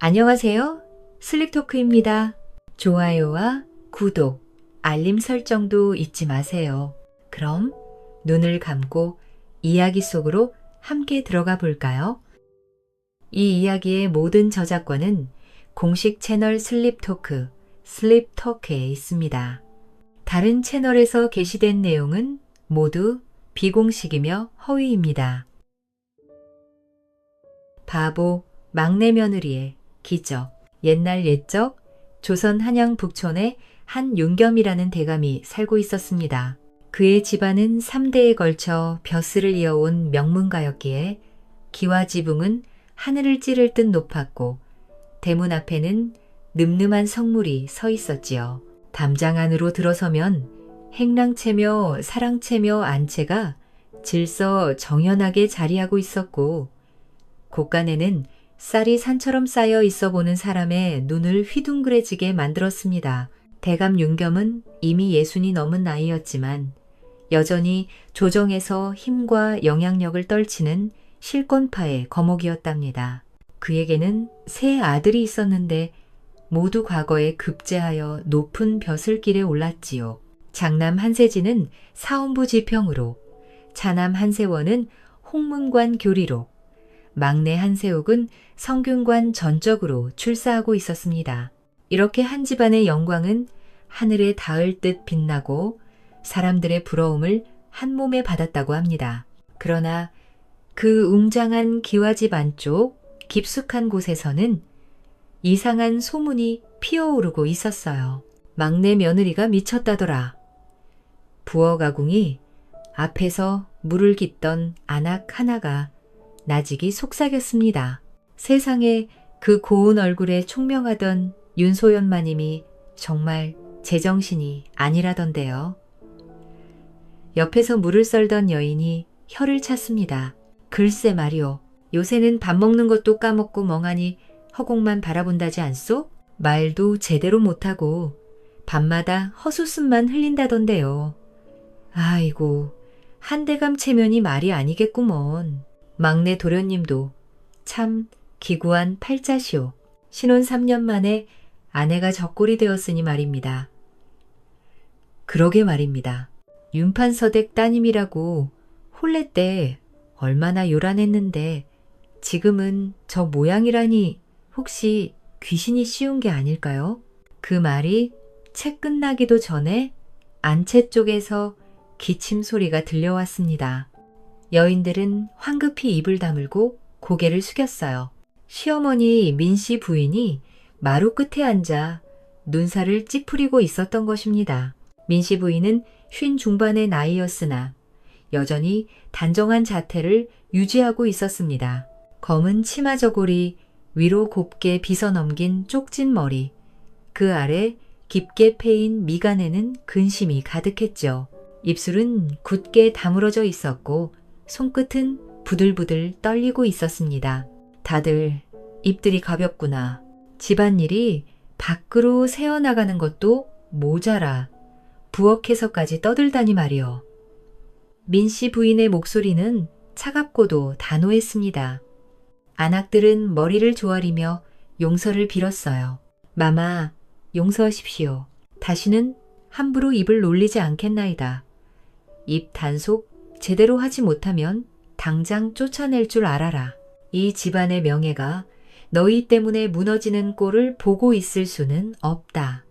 안녕하세요. 슬립토크입니다. 좋아요와 구독, 알림 설정도 잊지 마세요. 그럼 눈을 감고 이야기 속으로 함께 들어가 볼까요? 이 이야기의 모든 저작권은 공식 채널 슬립토크, 슬립토크에 있습니다. 다른 채널에서 게시된 내용은 모두 비공식이며 허위입니다. 바보, 막내 며느리의 기적. 옛날 옛적 조선 한양 북촌에 한 윤겸이라는 대감이 살고 있었습니다. 그의 집안은 3대에 걸쳐 벼슬을 이어온 명문가였기에 기와지붕은 하늘을 찌를 듯 높았고 대문 앞에는 늠름한 성물이 서 있었지요. 담장 안으로 들어서면 행랑채며 사랑채며 안채가 질서 정연하게 자리하고 있었고 곳간에는 쌀이 산처럼 쌓여 있어 보는 사람의 눈을 휘둥그레지게 만들었습니다. 대감 윤겸은 이미 60이 넘은 나이였지만 여전히 조정에서 힘과 영향력을 떨치는 실권파의 거목이었답니다. 그에게는 세 아들이 있었는데 모두 과거에 급제하여 높은 벼슬길에 올랐지요. 장남 한세진은 사원부 지평으로, 차남 한세원은 홍문관 교리로, 막내 한세옥은 성균관 전적으로 출사하고 있었습니다. 이렇게 한 집안의 영광은 하늘에 닿을 듯 빛나고 사람들의 부러움을 한 몸에 받았다고 합니다. 그러나 그 웅장한 기와집 안쪽 깊숙한 곳에서는 이상한 소문이 피어오르고 있었어요. 막내 며느리가 미쳤다더라. 부엌아궁이 앞에서 물을 깃던 안악 하나가 나직이 속삭였습니다. 세상에 그 고운 얼굴에 총명하던 윤소연 마님이 정말 제정신이 아니라던데요. 옆에서 물을 썰던 여인이 혀를 찼습니다. 글쎄 말이오. 요새는 밥 먹는 것도 까먹고 멍하니 허공만 바라본다지 않소? 말도 제대로 못하고 밤마다 헛웃음만 흘린다던데요. 아이고, 한대감 체면이 말이 아니겠구먼. 막내 도련님도 참 기구한 팔자시오. 신혼 3년 만에 아내가 적골이 되었으니 말입니다. 그러게 말입니다. 윤판서댁 따님이라고 혼례 때 얼마나 요란했는데 지금은 저 모양이라니 혹시 귀신이 씌운 게 아닐까요? 그 말이 채 끝나기도 전에 안채 쪽에서 기침 소리가 들려왔습니다. 여인들은 황급히 입을 다물고 고개를 숙였어요. 시어머니 민씨 부인이 마루 끝에 앉아 눈살을 찌푸리고 있었던 것입니다. 민씨 부인은 50 중반의 나이였으나 여전히 단정한 자태를 유지하고 있었습니다. 검은 치마 저고리 위로 곱게 빗어넘긴 쪽진 머리, 그 아래 깊게 패인 미간에는 근심이 가득했죠. 입술은 굳게 다물어져 있었고 손끝은 부들부들 떨리고 있었습니다. 다들 입들이 가볍구나. 집안일이 밖으로 새어나가는 것도 모자라 부엌에서까지 떠들다니 말이요. 민씨 부인의 목소리는 차갑고도 단호했습니다. 안악들은 머리를 조아리며 용서를 빌었어요. 마마, 용서하십시오. 다시는 함부로 입을 놀리지 않겠나이다. 입 단속 제대로 하지 못하면 당장 쫓아낼 줄 알아라. 이 집안의 명예가 너희 때문에 무너지는 꼴을 보고 있을 수는 없다.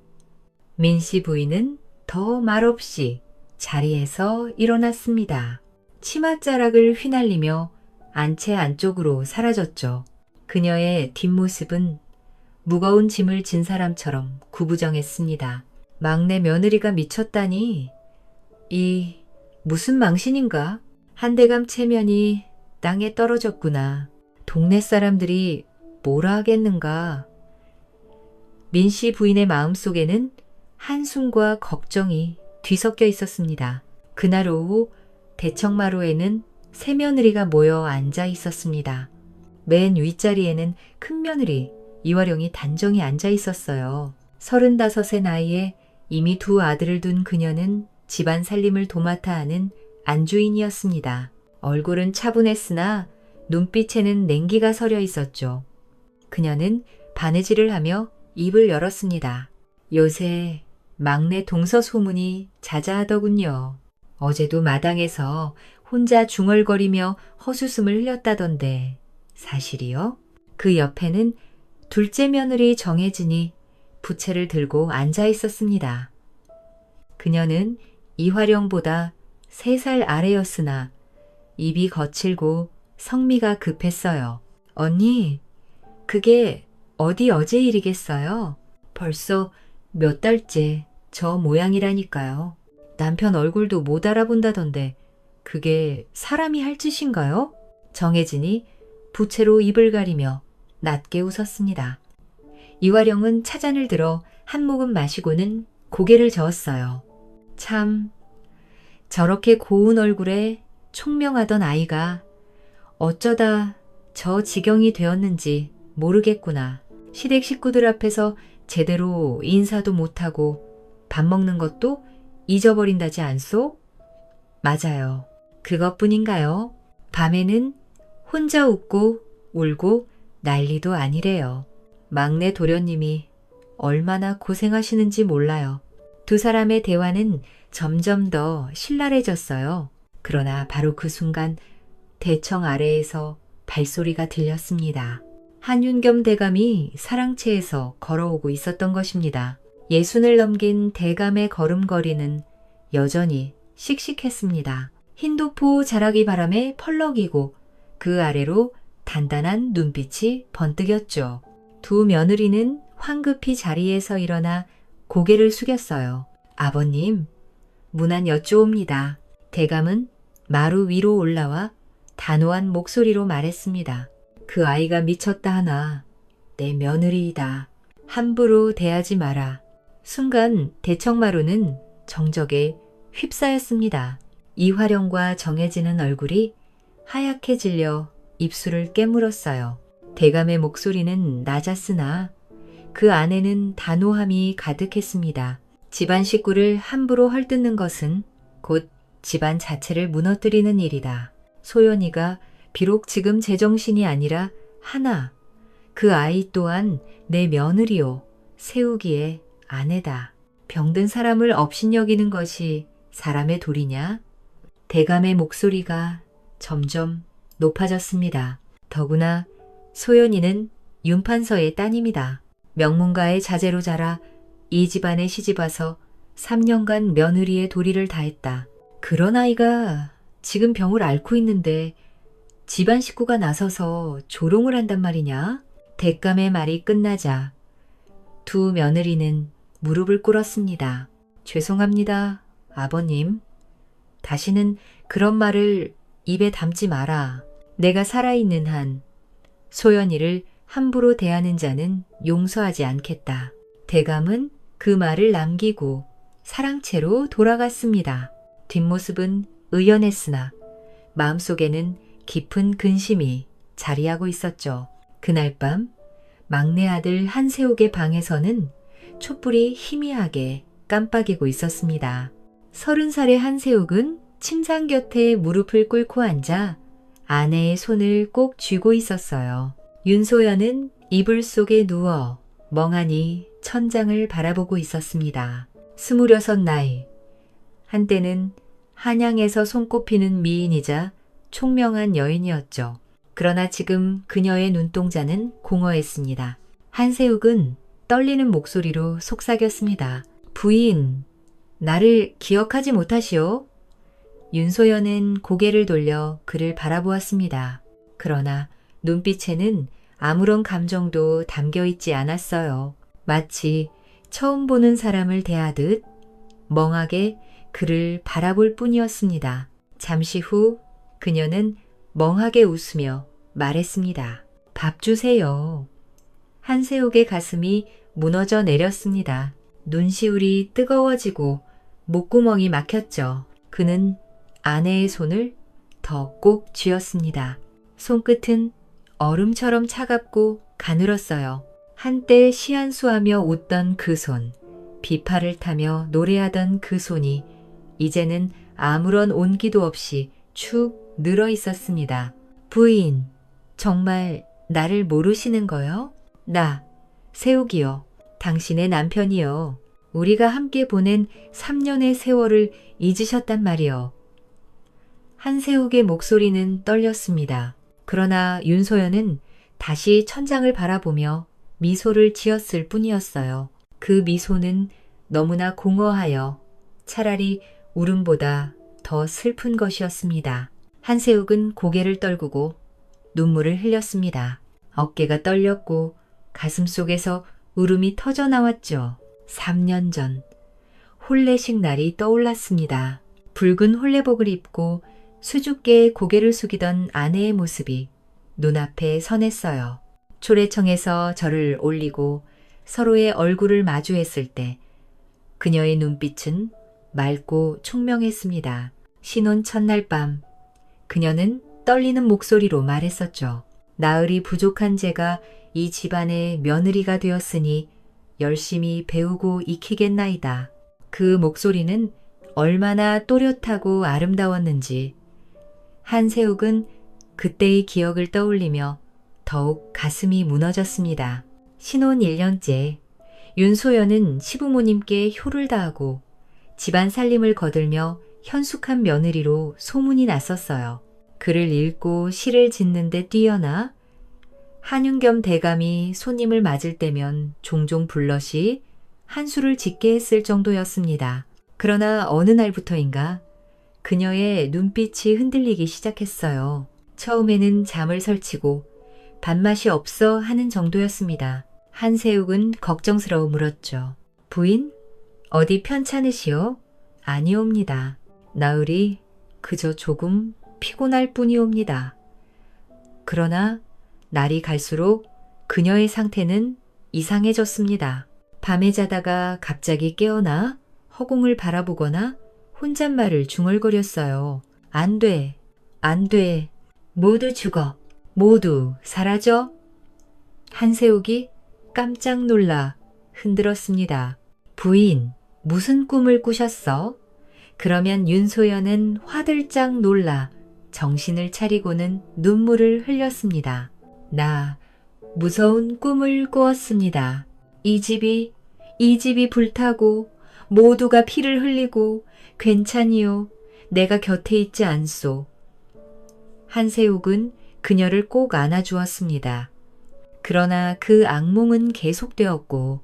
민씨 부인은 더 말없이 자리에서 일어났습니다. 치맛자락을 휘날리며 안채 안쪽으로 사라졌죠. 그녀의 뒷모습은 무거운 짐을 진 사람처럼 구부정했습니다. 막내 며느리가 미쳤다니 이 무슨 망신인가? 한대감 체면이 땅에 떨어졌구나. 동네 사람들이 뭐라 하겠는가? 민씨 부인의 마음속에는 한숨과 걱정이 뒤섞여 있었습니다. 그날 오후 대청마루에는 세 며느리가 모여 앉아 있었습니다. 맨 윗자리에는 큰 며느리 이화령이 단정히 앉아 있었어요. 35의 나이에 이미 2 아들을 둔 그녀는 집안 살림을 도맡아 하는 안주인이었습니다. 얼굴은 차분했으나 눈빛에는 냉기가 서려 있었죠. 그녀는 바느질을 하며 입을 열었습니다. 요새 막내 동서 소문이 자자하더군요. 어제도 마당에서 혼자 중얼거리며 헛웃음을 흘렸다던데 사실이요? 그 옆에는 둘째 며느리 정혜진이 부채를 들고 앉아 있었습니다. 그녀는 이화령보다 3살 아래였으나 입이 거칠고 성미가 급했어요. 언니, 그게 어디 어제 일이겠어요? 벌써 몇 달째 저 모양이라니까요. 남편 얼굴도 못 알아본다던데 그게 사람이 할 짓인가요? 정혜진이 부채로 입을 가리며 낮게 웃었습니다. 이화령은 차잔을 들어 한 모금 마시고는 고개를 저었어요. 참, 저렇게 고운 얼굴에 총명하던 아이가 어쩌다 저 지경이 되었는지 모르겠구나. 시댁 식구들 앞에서 제대로 인사도 못하고 밥 먹는 것도 잊어버린다지 않소? 맞아요. 그것뿐인가요? 밤에는 혼자 웃고 울고 난리도 아니래요. 막내 도련님이 얼마나 고생하시는지 몰라요. 두 사람의 대화는 점점 더 신랄해졌어요. 그러나 바로 그 순간 대청 아래에서 발소리가 들렸습니다. 한윤겸 대감이 사랑채에서 걸어오고 있었던 것입니다. 60을 넘긴 대감의 걸음걸이는 여전히 씩씩했습니다. 흰도포 자라기 바람에 펄럭이고 그 아래로 단단한 눈빛이 번뜩였죠. 두 며느리는 황급히 자리에서 일어나 고개를 숙였어요. 아버님, 문안 여쭈옵니다. 대감은 마루 위로 올라와 단호한 목소리로 말했습니다. 그 아이가 미쳤다 하나 내 며느리이다. 함부로 대하지 마라. 순간 대청마루는 정적에 휩싸였습니다. 이화령과 정해지는 얼굴이 하얗게 질려 입술을 깨물었어요. 대감의 목소리는 낮았으나 그 안에는 단호함이 가득했습니다. 집안 식구를 함부로 헐뜯는 것은 곧 집안 자체를 무너뜨리는 일이다. 소연이가 비록 지금 제정신이 아니라 하나, 그 아이 또한 내 며느리요, 세우기의 아내다. 병든 사람을 업신여기는 것이 사람의 도리냐? 대감의 목소리가 점점 높아졌습니다. 더구나 소연이는 윤판서의 따님이다. 명문가의 자제로 자라 이 집안에 시집와서 3년간 며느리의 도리를 다했다. 그런 아이가 지금 병을 앓고 있는데 집안 식구가 나서서 조롱을 한단 말이냐? 대감의 말이 끝나자 두 며느리는 무릎을 꿇었습니다. 죄송합니다, 아버님. 다시는 그런 말을 입에 담지 마라. 내가 살아있는 한 소연이를 함부로 대하는 자는 용서하지 않겠다. 대감은 그 말을 남기고 사랑채로 돌아갔습니다. 뒷모습은 의연했으나 마음속에는 깊은 근심이 자리하고 있었죠. 그날 밤 막내 아들 한세옥의 방에서는 촛불이 희미하게 깜빡이고 있었습니다. 30살의 한세옥은 침상 곁에 무릎을 꿇고 앉아 아내의 손을 꼭 쥐고 있었어요. 윤소연은 이불 속에 누워 멍하니 천장을 바라보고 있었습니다. 26 나이. 한때는 한양에서 손꼽히는 미인이자 총명한 여인이었죠. 그러나 지금 그녀의 눈동자는 공허했습니다. 한세욱은 떨리는 목소리로 속삭였습니다. 부인, 나를 기억하지 못하시오? 윤소연은 고개를 돌려 그를 바라보았습니다. 그러나 눈빛에는 아무런 감정도 담겨있지 않았어요. 마치 처음 보는 사람을 대하듯 멍하게 그를 바라볼 뿐이었습니다. 잠시 후 그녀는 멍하게 웃으며 말했습니다. 밥 주세요. 한세옥의 가슴이 무너져 내렸습니다. 눈시울이 뜨거워지고 목구멍이 막혔죠. 그는 아내의 손을 더 꼭 쥐었습니다. 손끝은 얼음처럼 차갑고 가늘었어요. 한때 시한수하며 웃던 그 손, 비파를 타며 노래하던 그 손이 이제는 아무런 온기도 없이 축 늘어 있었습니다. 부인, 정말 나를 모르시는 거요? 나 세욱이요. 당신의 남편이요. 우리가 함께 보낸 3년의 세월을 잊으셨단 말이요. 한세욱의 목소리는 떨렸습니다. 그러나 윤소연은 다시 천장을 바라보며 미소를 지었을 뿐이었어요. 그 미소는 너무나 공허하여 차라리 울음보다 더 슬픈 것이었습니다. 한세욱은 고개를 떨구고 눈물을 흘렸습니다. 어깨가 떨렸고 가슴속에서 울음이 터져 나왔죠. 3년 전 혼례식 날이 떠올랐습니다. 붉은 혼례복을 입고 수줍게 고개를 숙이던 아내의 모습이 눈앞에 선했어요. 초래청에서 저를 올리고 서로의 얼굴을 마주했을 때 그녀의 눈빛은 맑고 총명했습니다. 신혼 첫날 밤 그녀는 떨리는 목소리로 말했었죠. 나으리 부족한 제가 이 집안의 며느리가 되었으니 열심히 배우고 익히겠나이다. 그 목소리는 얼마나 또렷하고 아름다웠는지 한세욱은 그때의 기억을 떠올리며 더욱 가슴이 무너졌습니다. 신혼 1년째 윤소연은 시부모님께 효를 다하고 집안 살림을 거들며 현숙한 며느리로 소문이 났었어요. 글을 읽고 시를 짓는 데 뛰어나 한윤겸 대감이 손님을 맞을 때면 종종 불럿이 한수를 짓게 했을 정도였습니다. 그러나 어느 날부터인가 그녀의 눈빛이 흔들리기 시작했어요. 처음에는 잠을 설치고 밥맛이 없어 하는 정도였습니다. 한세욱은 걱정스러워 물었죠. 부인? 어디 편찮으시오? 아니옵니다. 나으리 그저 조금 피곤할 뿐이옵니다. 그러나 날이 갈수록 그녀의 상태는 이상해졌습니다. 밤에 자다가 갑자기 깨어나 허공을 바라보거나 혼잣말을 중얼거렸어요. 안 돼, 안 돼. 모두 죽어. 모두 사라져. 한세욱이 깜짝 놀라 흔들었습니다. 부인, 무슨 꿈을 꾸셨어? 그러면 윤소연은 화들짝 놀라 정신을 차리고는 눈물을 흘렸습니다. 나 무서운 꿈을 꾸었습니다. 이 집이 불타고 모두가 피를 흘리고 괜찮이요. 내가 곁에 있지 않소. 한세욱은 그녀를 꼭 안아주었습니다. 그러나 그 악몽은 계속되었고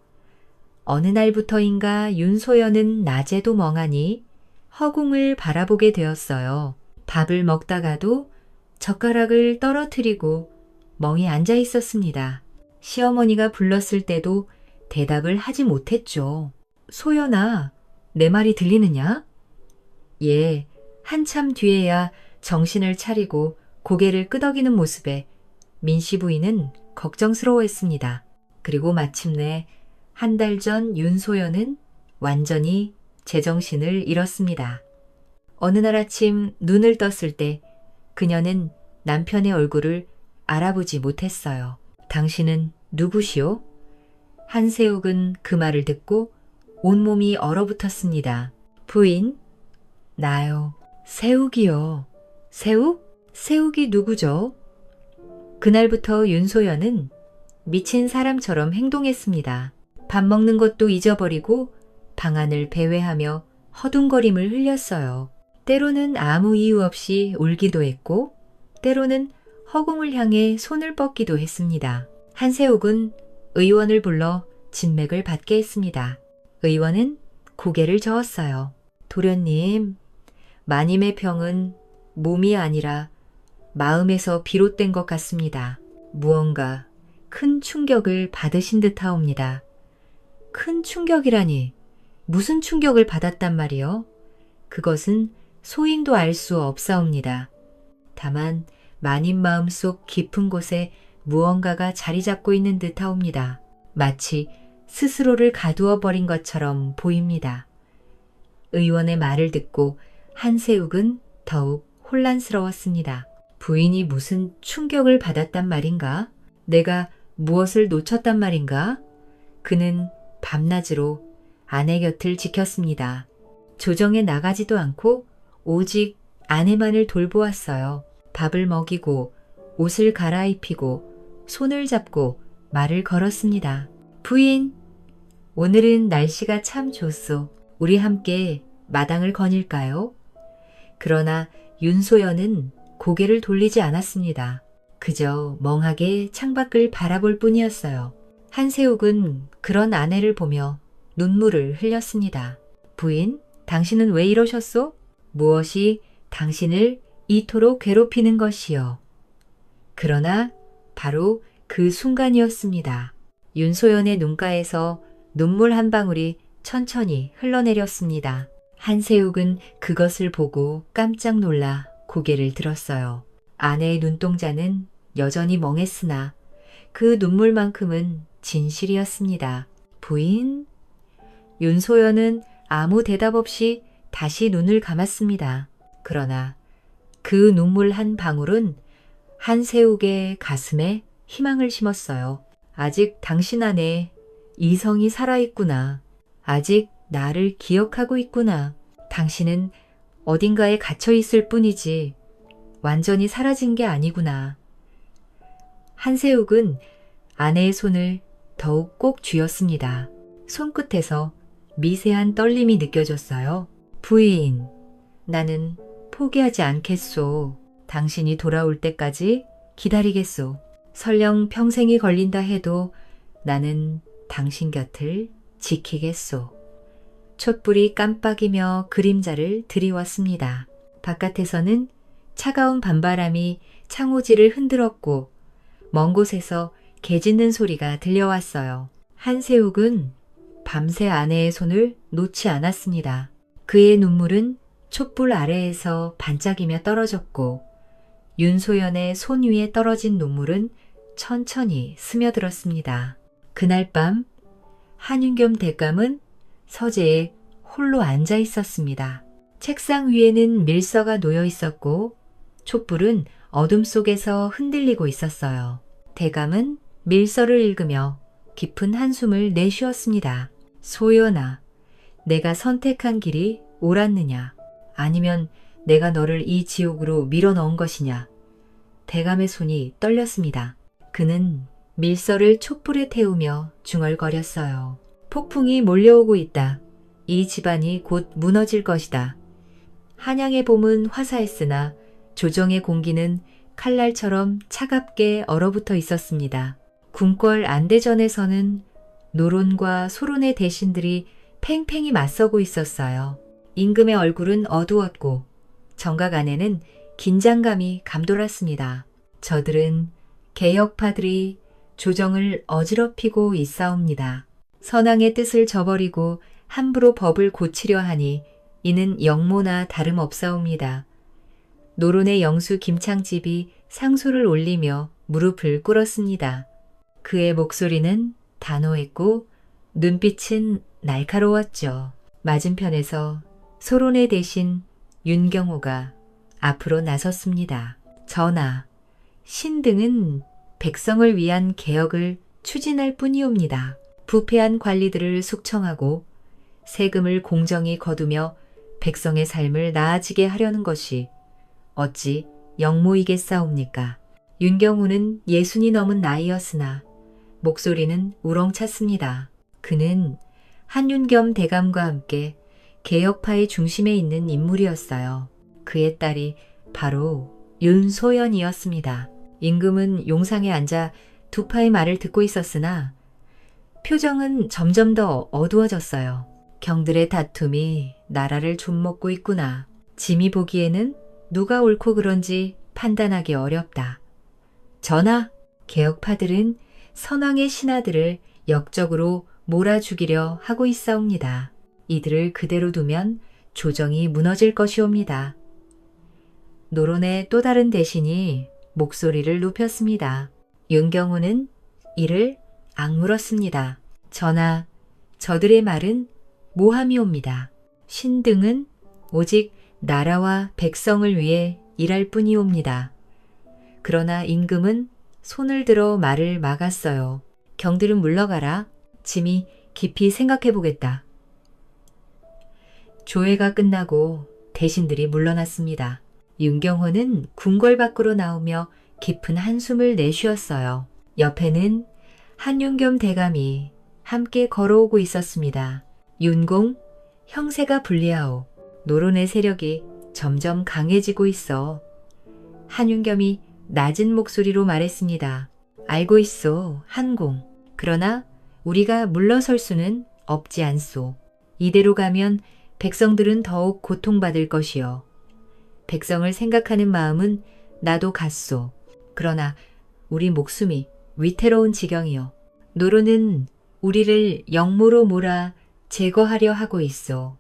어느 날부터인가 윤소연은 낮에도 멍하니 허공을 바라보게 되었어요. 밥을 먹다가도 젓가락을 떨어뜨리고 멍이 앉아 있었습니다. 시어머니가 불렀을 때도 대답을 하지 못했죠. 소연아, 내 말이 들리느냐? 예, 한참 뒤에야 정신을 차리고 고개를 끄덕이는 모습에 민씨 부인은 걱정스러워했습니다. 그리고 마침내 한 달 전 윤소연은 완전히 제정신을 잃었습니다. 어느 날 아침 눈을 떴을 때 그녀는 남편의 얼굴을 알아보지 못했어요. 당신은 누구시오? 한세욱은 그 말을 듣고 온몸이 얼어붙었습니다. 부인? 나요. 세욱이요. 세욱? 세욱이 누구죠? 그날부터 윤소연은 미친 사람처럼 행동했습니다. 밥 먹는 것도 잊어버리고 방안을 배회하며 허둥거림을 흘렸어요. 때로는 아무 이유 없이 울기도 했고 때로는 허공을 향해 손을 뻗기도 했습니다. 한세욱은 의원을 불러 진맥을 받게 했습니다. 의원은 고개를 저었어요. 도련님, 마님의 병은 몸이 아니라 마음에서 비롯된 것 같습니다. 무언가 큰 충격을 받으신 듯하옵니다. 큰 충격이라니 무슨 충격을 받았단 말이요? 그것은 소인도 알 수 없사옵니다. 다만 마님 마음속 깊은 곳에 무언가가 자리 잡고 있는 듯하옵니다. 마치 스스로를 가두어 버린 것처럼 보입니다. 의원의 말을 듣고 한세욱은 더욱 혼란스러웠습니다. 부인이 무슨 충격을 받았단 말인가? 내가 무엇을 놓쳤단 말인가? 그는 밤낮으로 아내 곁을 지켰습니다. 조정에 나가지도 않고 오직 아내만을 돌보았어요. 밥을 먹이고 옷을 갈아입히고 손을 잡고 말을 걸었습니다. 부인, 오늘은 날씨가 참 좋소. 우리 함께 마당을 거닐까요? 그러나 윤소연은 고개를 돌리지 않았습니다. 그저 멍하게 창밖을 바라볼 뿐이었어요. 한세욱은 그런 아내를 보며 눈물을 흘렸습니다. 부인, 당신은 왜 이러셨소? 무엇이 당신을 이토록 괴롭히는 것이요? 그러나 바로 그 순간이었습니다. 윤소연의 눈가에서 눈물 한 방울이 천천히 흘러내렸습니다. 한세욱은 그것을 보고 깜짝 놀라 고개를 들었어요. 아내의 눈동자는 여전히 멍했으나 그 눈물만큼은 진실이었습니다. 부인? 윤소연은 아무 대답 없이 다시 눈을 감았습니다. 그러나 그 눈물 한 방울은 한세욱의 가슴에 희망을 심었어요. 아직 당신 안에 이성이 살아있구나. 아직 나를 기억하고 있구나. 당신은 어딘가에 갇혀있을 뿐이지 완전히 사라진 게 아니구나. 한세욱은 아내의 손을 더욱 꼭 쥐었습니다. 손끝에서 미세한 떨림이 느껴졌어요. 부인, 나는 포기하지 않겠소. 당신이 돌아올 때까지 기다리겠소. 설령 평생이 걸린다 해도 나는 당신 곁을 지키겠소. 촛불이 깜빡이며 그림자를 드리웠습니다. 바깥에서는 차가운 밤바람이 창호지를 흔들었고 먼 곳에서 개 짖는 소리가 들려왔어요. 한세욱은 밤새 아내의 손을 놓지 않았습니다. 그의 눈물은 촛불 아래에서 반짝이며 떨어졌고 윤소연의 손 위에 떨어진 눈물은 천천히 스며들었습니다. 그날 밤 한윤겸 대감은 서재에 홀로 앉아 있었습니다. 책상 위에는 밀서가 놓여 있었고 촛불은 어둠 속에서 흔들리고 있었어요. 대감은 밀서를 읽으며 깊은 한숨을 내쉬었습니다. 소연아, 내가 선택한 길이 옳았느냐? 아니면 내가 너를 이 지옥으로 밀어넣은 것이냐? 대감의 손이 떨렸습니다. 그는 밀서를 촛불에 태우며 중얼거렸어요. 폭풍이 몰려오고 있다. 이 집안이 곧 무너질 것이다. 한양의 봄은 화사했으나 조정의 공기는 칼날처럼 차갑게 얼어붙어 있었습니다. 궁궐 안대전에서는 노론과 소론의 대신들이 팽팽히 맞서고 있었어요. 임금의 얼굴은 어두웠고 정각 안에는 긴장감이 감돌았습니다. 저들은 개혁파들이 조정을 어지럽히고 있사옵니다. 선왕의 뜻을 저버리고 함부로 법을 고치려 하니 이는 영모나 다름없사옵니다. 노론의 영수 김창집이 상소를 올리며 무릎을 꿇었습니다. 그의 목소리는 단호했고 눈빛은 날카로웠죠. 맞은편에서 소론의 대신 윤경호가 앞으로 나섰습니다. 전하, 신등은 백성을 위한 개혁을 추진할 뿐이옵니다. 부패한 관리들을 숙청하고 세금을 공정히 거두며 백성의 삶을 나아지게 하려는 것이 어찌 영모이겠사옵니까? 윤경우는 60이 넘은 나이였으나 목소리는 우렁찼습니다. 그는 한윤겸 대감과 함께 개혁파의 중심에 있는 인물이었어요. 그의 딸이 바로 윤소연이었습니다. 임금은 용상에 앉아 두 파의 말을 듣고 있었으나 표정은 점점 더 어두워졌어요. 경들의 다툼이 나라를 좀먹고 있구나. 짐이 보기에는 누가 옳고 그런지 판단하기 어렵다. 전하, 개혁파들은 선왕의 신하들을 역적으로 몰아죽이려 하고 있사옵니다. 이들을 그대로 두면 조정이 무너질 것이옵니다. 노론의 또 다른 대신이 목소리를 높였습니다. 윤경우는 이를 악물었습니다. 전하, 저들의 말은 모함이옵니다. 신등은 오직 나라와 백성을 위해 일할 뿐이옵니다. 그러나 임금은 손을 들어 말을 막았어요. 경들은 물러가라. 짐이 깊이 생각해보겠다. 조회가 끝나고 대신들이 물러났습니다. 윤경호는 궁궐 밖으로 나오며 깊은 한숨을 내쉬었어요. 옆에는 한윤겸 대감이 함께 걸어오고 있었습니다. 윤공, 형세가 불리하오. 노론의 세력이 점점 강해지고 있어. 한윤겸이 낮은 목소리로 말했습니다. 알고 있소, 한공. 그러나 우리가 물러설 수는 없지 않소. 이대로 가면 백성들은 더욱 고통받을 것이요. 백성을 생각하는 마음은 나도 같소. 그러나 우리 목숨이 위태로운 지경이요. 노론은 우리를 영모로 몰아 제거하려 하고 있소.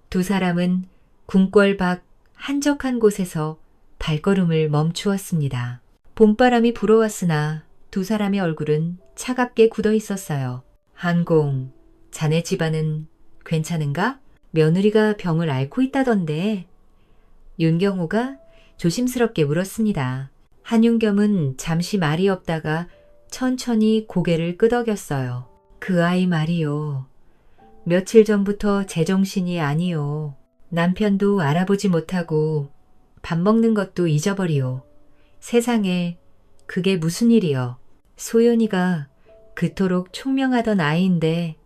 두 사람은 궁궐 밖 한적한 곳에서 발걸음을 멈추었습니다. 봄바람이 불어왔으나 두 사람의 얼굴은 차갑게 굳어 있었어요. 한공, 자네 집안은 괜찮은가? 며느리가 병을 앓고 있다던데. 윤경호가 조심스럽게 물었습니다. 한윤겸은 잠시 말이 없다가 천천히 고개를 끄덕였어요. 그 아이 말이요. 며칠 전부터 제정신이 아니요. 남편도 알아보지 못하고 밥 먹는 것도 잊어버리요. 세상에 그게 무슨 일이요. 소연이가 그토록 총명하던 아이인데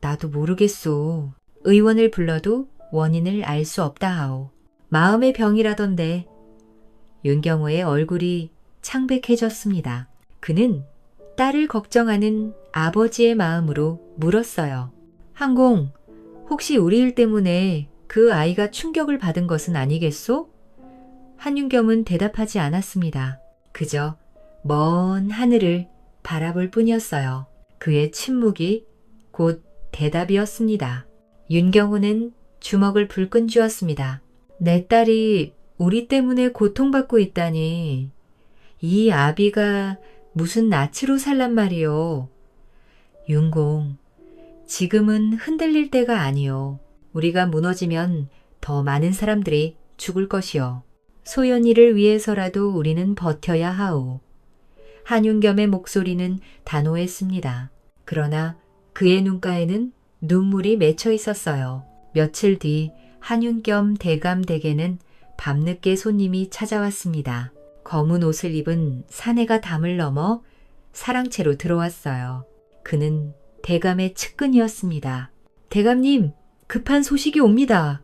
나도 모르겠소. 의원을 불러도 원인을 알 수 없다 하오. 마음의 병이라던데. 윤경호의 얼굴이 창백해졌습니다. 그는 딸을 걱정하는 아버지의 마음으로 물었어요. 한공, 혹시 우리 일 때문에 그 아이가 충격을 받은 것은 아니겠소? 한윤겸은 대답하지 않았습니다. 그저 먼 하늘을 바라볼 뿐이었어요. 그의 침묵이 곧 대답이었습니다. 윤경호는 주먹을 불끈 쥐었습니다. 내 딸이 우리 때문에 고통받고 있다니. 이 아비가 무슨 낯으로 살란 말이요. 윤공, 지금은 흔들릴 때가 아니요. 우리가 무너지면 더 많은 사람들이 죽을 것이요. 소연이를 위해서라도 우리는 버텨야 하오. 한윤겸의 목소리는 단호했습니다. 그러나 그의 눈가에는 눈물이 맺혀 있었어요. 며칠 뒤 한윤겸 대감 댁에는 밤늦게 손님이 찾아왔습니다. 검은 옷을 입은 사내가 담을 넘어 사랑채로 들어왔어요. 그는 대감의 측근이었습니다. 대감님, 급한 소식이 옵니다.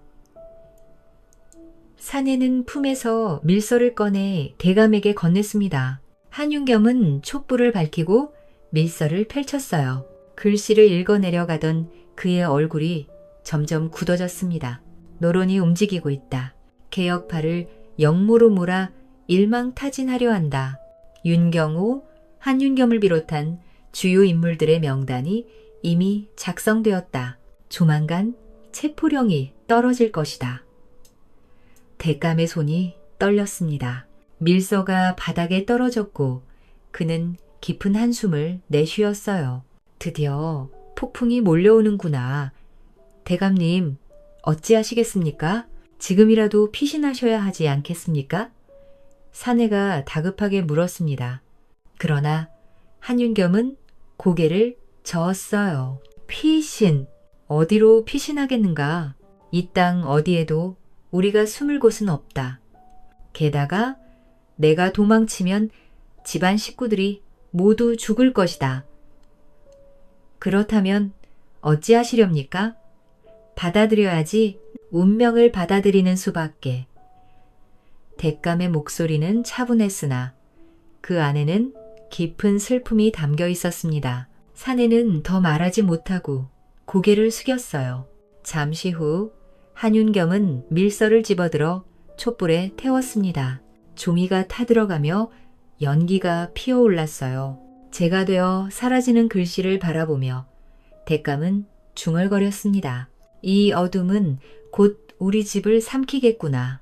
사내는 품에서 밀서를 꺼내 대감에게 건넸습니다. 한윤겸은 촛불을 밝히고 밀서를 펼쳤어요. 글씨를 읽어내려가던 그의 얼굴이 점점 굳어졌습니다. 노론이 움직이고 있다. 개혁파를 영모로 몰아 일망타진하려 한다. 윤경호, 한윤겸을 비롯한 주요 인물들의 명단이 이미 작성되었다. 조만간 체포령이 떨어질 것이다. 대감의 손이 떨렸습니다. 밀서가 바닥에 떨어졌고 그는 깊은 한숨을 내쉬었어요. 드디어 폭풍이 몰려오는구나. 대감님, 어찌하시겠습니까? 지금이라도 피신하셔야 하지 않겠습니까? 사내가 다급하게 물었습니다. 그러나 한윤겸은 고개를 저었어요. 피신, 어디로 피신하겠는가? 이 땅 어디에도 우리가 숨을 곳은 없다. 게다가 내가 도망치면 집안 식구들이 모두 죽을 것이다. 그렇다면 어찌하시렵니까? 받아들여야지. 운명을 받아들이는 수밖에. 대감의 목소리는 차분했으나 그 안에는 깊은 슬픔이 담겨 있었습니다. 사내는 더 말하지 못하고 고개를 숙였어요. 잠시 후 한윤겸은 밀서를 집어들어 촛불에 태웠습니다. 종이가 타들어가며 연기가 피어올랐어요. 재가 되어 사라지는 글씨를 바라보며 대감은 중얼거렸습니다. 이 어둠은 곧 우리 집을 삼키겠구나.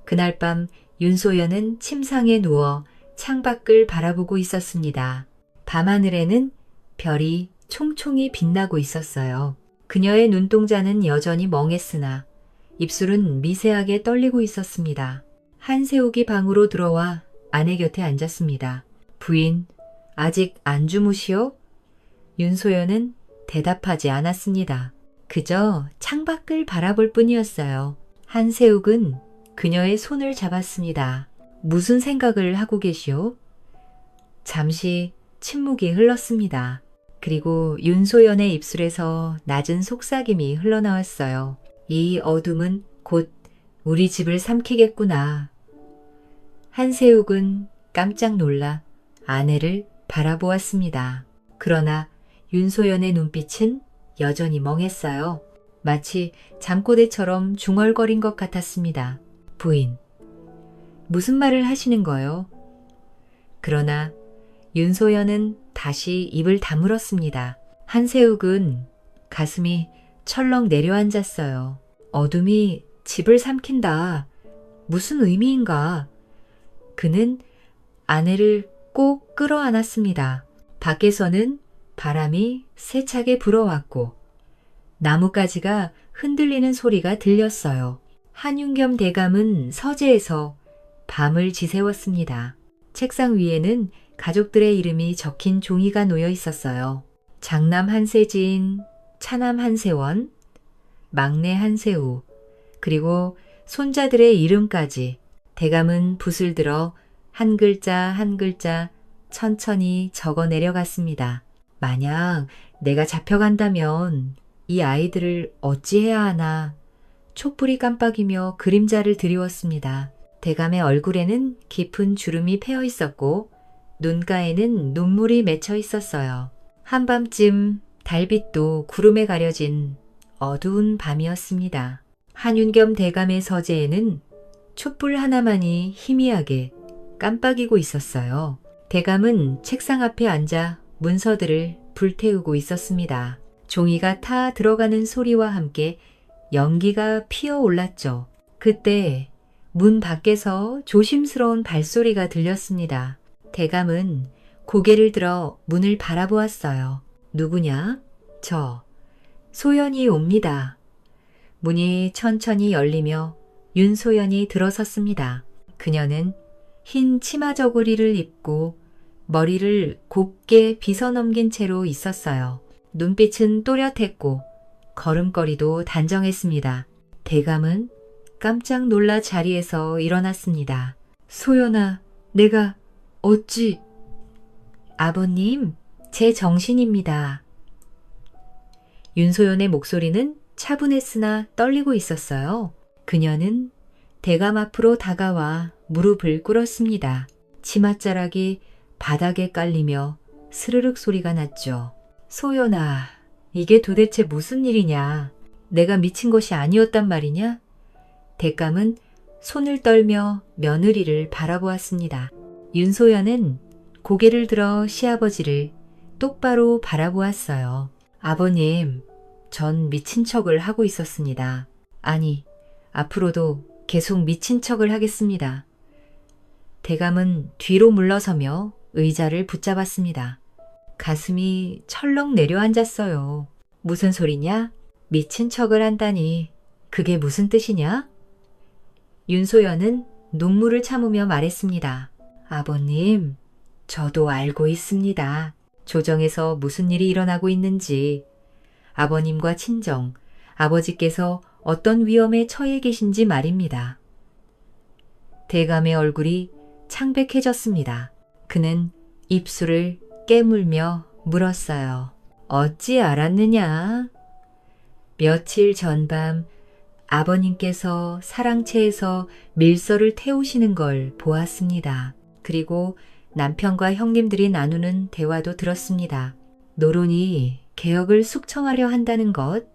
그날 밤 윤소연은 침상에 누워 창밖을 바라보고 있었습니다. 밤하늘에는 별이 총총히 빛나고 있었어요. 그녀의 눈동자는 여전히 멍했으나 입술은 미세하게 떨리고 있었습니다. 한세욱이 방으로 들어와 아내 곁에 앉았습니다. 부인, 아직 안 주무시오? 윤소연은 대답하지 않았습니다. 그저 창밖을 바라볼 뿐이었어요. 한세욱은 그녀의 손을 잡았습니다. 무슨 생각을 하고 계시오? 잠시 침묵이 흘렀습니다. 그리고 윤소연의 입술에서 낮은 속삭임이 흘러나왔어요. 이 어둠은 곧 우리 집을 삼키겠구나. 한세욱은 깜짝 놀라 아내를 바라보았습니다. 그러나 윤소연의 눈빛은 여전히 멍했어요. 마치 잠꼬대처럼 중얼거린 것 같았습니다. 부인, 무슨 말을 하시는 거요? 그러나 윤소연은 다시 입을 다물었습니다. 한세욱은 가슴이 철렁 내려앉았어요. 어둠이 집을 삼킨다. 무슨 의미인가? 그는 아내를 꼭 끌어안았습니다. 밖에서는 바람이 세차게 불어왔고 나뭇가지가 흔들리는 소리가 들렸어요. 한윤겸 대감은 서재에서 밤을 지새웠습니다. 책상 위에는 가족들의 이름이 적힌 종이가 놓여 있었어요. 장남 한세진, 차남 한세원, 막내 한세우, 그리고 손자들의 이름까지. 대감은 붓을 들어 한 글자 한 글자 천천히 적어 내려갔습니다. 만약 내가 잡혀간다면 이 아이들을 어찌해야 하나. 촛불이 깜빡이며 그림자를 드리웠습니다. 대감의 얼굴에는 깊은 주름이 패여 있었고 눈가에는 눈물이 맺혀 있었어요. 한밤쯤 달빛도 구름에 가려진 어두운 밤이었습니다. 한윤겸 대감의 서재에는 촛불 하나만이 희미하게 깜빡이고 있었어요. 대감은 책상 앞에 앉아 문서들을 불태우고 있었습니다. 종이가 타 들어가는 소리와 함께 연기가 피어올랐죠. 그때 문 밖에서 조심스러운 발소리가 들렸습니다. 대감은 고개를 들어 문을 바라보았어요. 누구냐? 저, 소연이 옵니다. 문이 천천히 열리며 윤소연이 들어섰습니다. 그녀는 흰 치마 저고리를 입고 머리를 곱게 빗어넘긴 채로 있었어요. 눈빛은 또렷했고 걸음걸이도 단정했습니다. 대감은 깜짝 놀라 자리에서 일어났습니다. 소연아, 내가 어찌... 아버님, 제 정신입니다. 윤소연의 목소리는 차분했으나 떨리고 있었어요. 그녀는 대감 앞으로 다가와 무릎을 꿇었습니다. 치맛자락이 바닥에 깔리며 스르륵 소리가 났죠. 소연아, 이게 도대체 무슨 일이냐? 내가 미친 것이 아니었단 말이냐? 대감은 손을 떨며 며느리를 바라보았습니다. 윤소연은 고개를 들어 시아버지를 똑바로 바라보았어요. 아버님, 전 미친 척을 하고 있었습니다. 아니, 앞으로도 계속 미친 척을 하겠습니다. 대감은 뒤로 물러서며 의자를 붙잡았습니다. 가슴이 철렁 내려앉았어요. 무슨 소리냐? 미친 척을 한다니. 그게 무슨 뜻이냐? 윤소연은 눈물을 참으며 말했습니다. 아버님, 저도 알고 있습니다. 조정에서 무슨 일이 일어나고 있는지, 아버님과 친정, 아버지께서 어떤 위험에 처해 계신지 말입니다. 대감의 얼굴이 창백해졌습니다. 그는 입술을 깨물며 물었어요. 어찌 알았느냐? 며칠 전밤 아버님께서 사랑채에서 밀서를 태우시는 걸 보았습니다. 그리고 남편과 형님들이 나누는 대화도 들었습니다. 노론이 개혁을 숙청하려 한다는 것,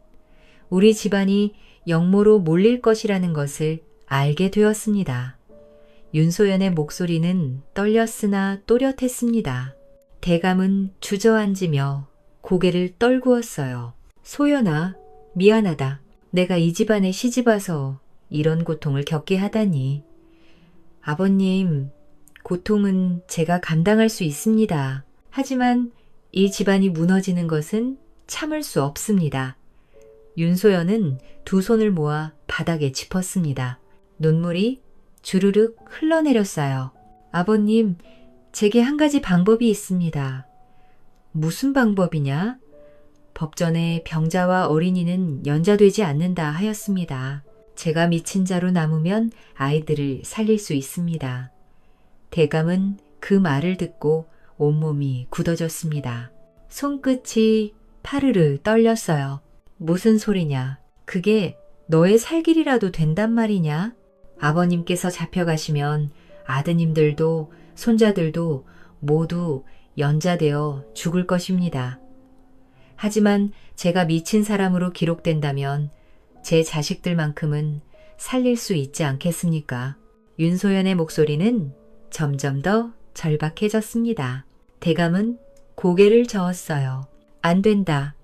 우리 집안이 영모로 몰릴 것이라는 것을 알게 되었습니다. 윤소연의 목소리는 떨렸으나 또렷했습니다. 대감은 주저앉으며 고개를 떨구었어요. 소연아, 미안하다. 내가 이 집안에 시집와서 이런 고통을 겪게 하다니. 아버님, 고통은 제가 감당할 수 있습니다. 하지만 이 집안이 무너지는 것은 참을 수 없습니다. 윤소연은 두 손을 모아 바닥에 짚었습니다. 눈물이 주르륵 흘러내렸어요. 아버님, 제게 한 가지 방법이 있습니다. 무슨 방법이냐? 법전에 병자와 어린이는 연좌되지 않는다 하였습니다. 제가 미친 자로 남으면 아이들을 살릴 수 있습니다. 대감은 그 말을 듣고 온몸이 굳어졌습니다. 손끝이 파르르 떨렸어요. 무슨 소리냐? 그게 너의 살 길이라도 된단 말이냐? 아버님께서 잡혀가시면 아드님들도 손자들도 모두 연좌되어 죽을 것입니다. 하지만 제가 미친 사람으로 기록된다면 제 자식들만큼은 살릴 수 있지 않겠습니까? 윤소연의 목소리는 점점 더 절박해졌습니다. 대감은 고개를 저었어요. 안 된다.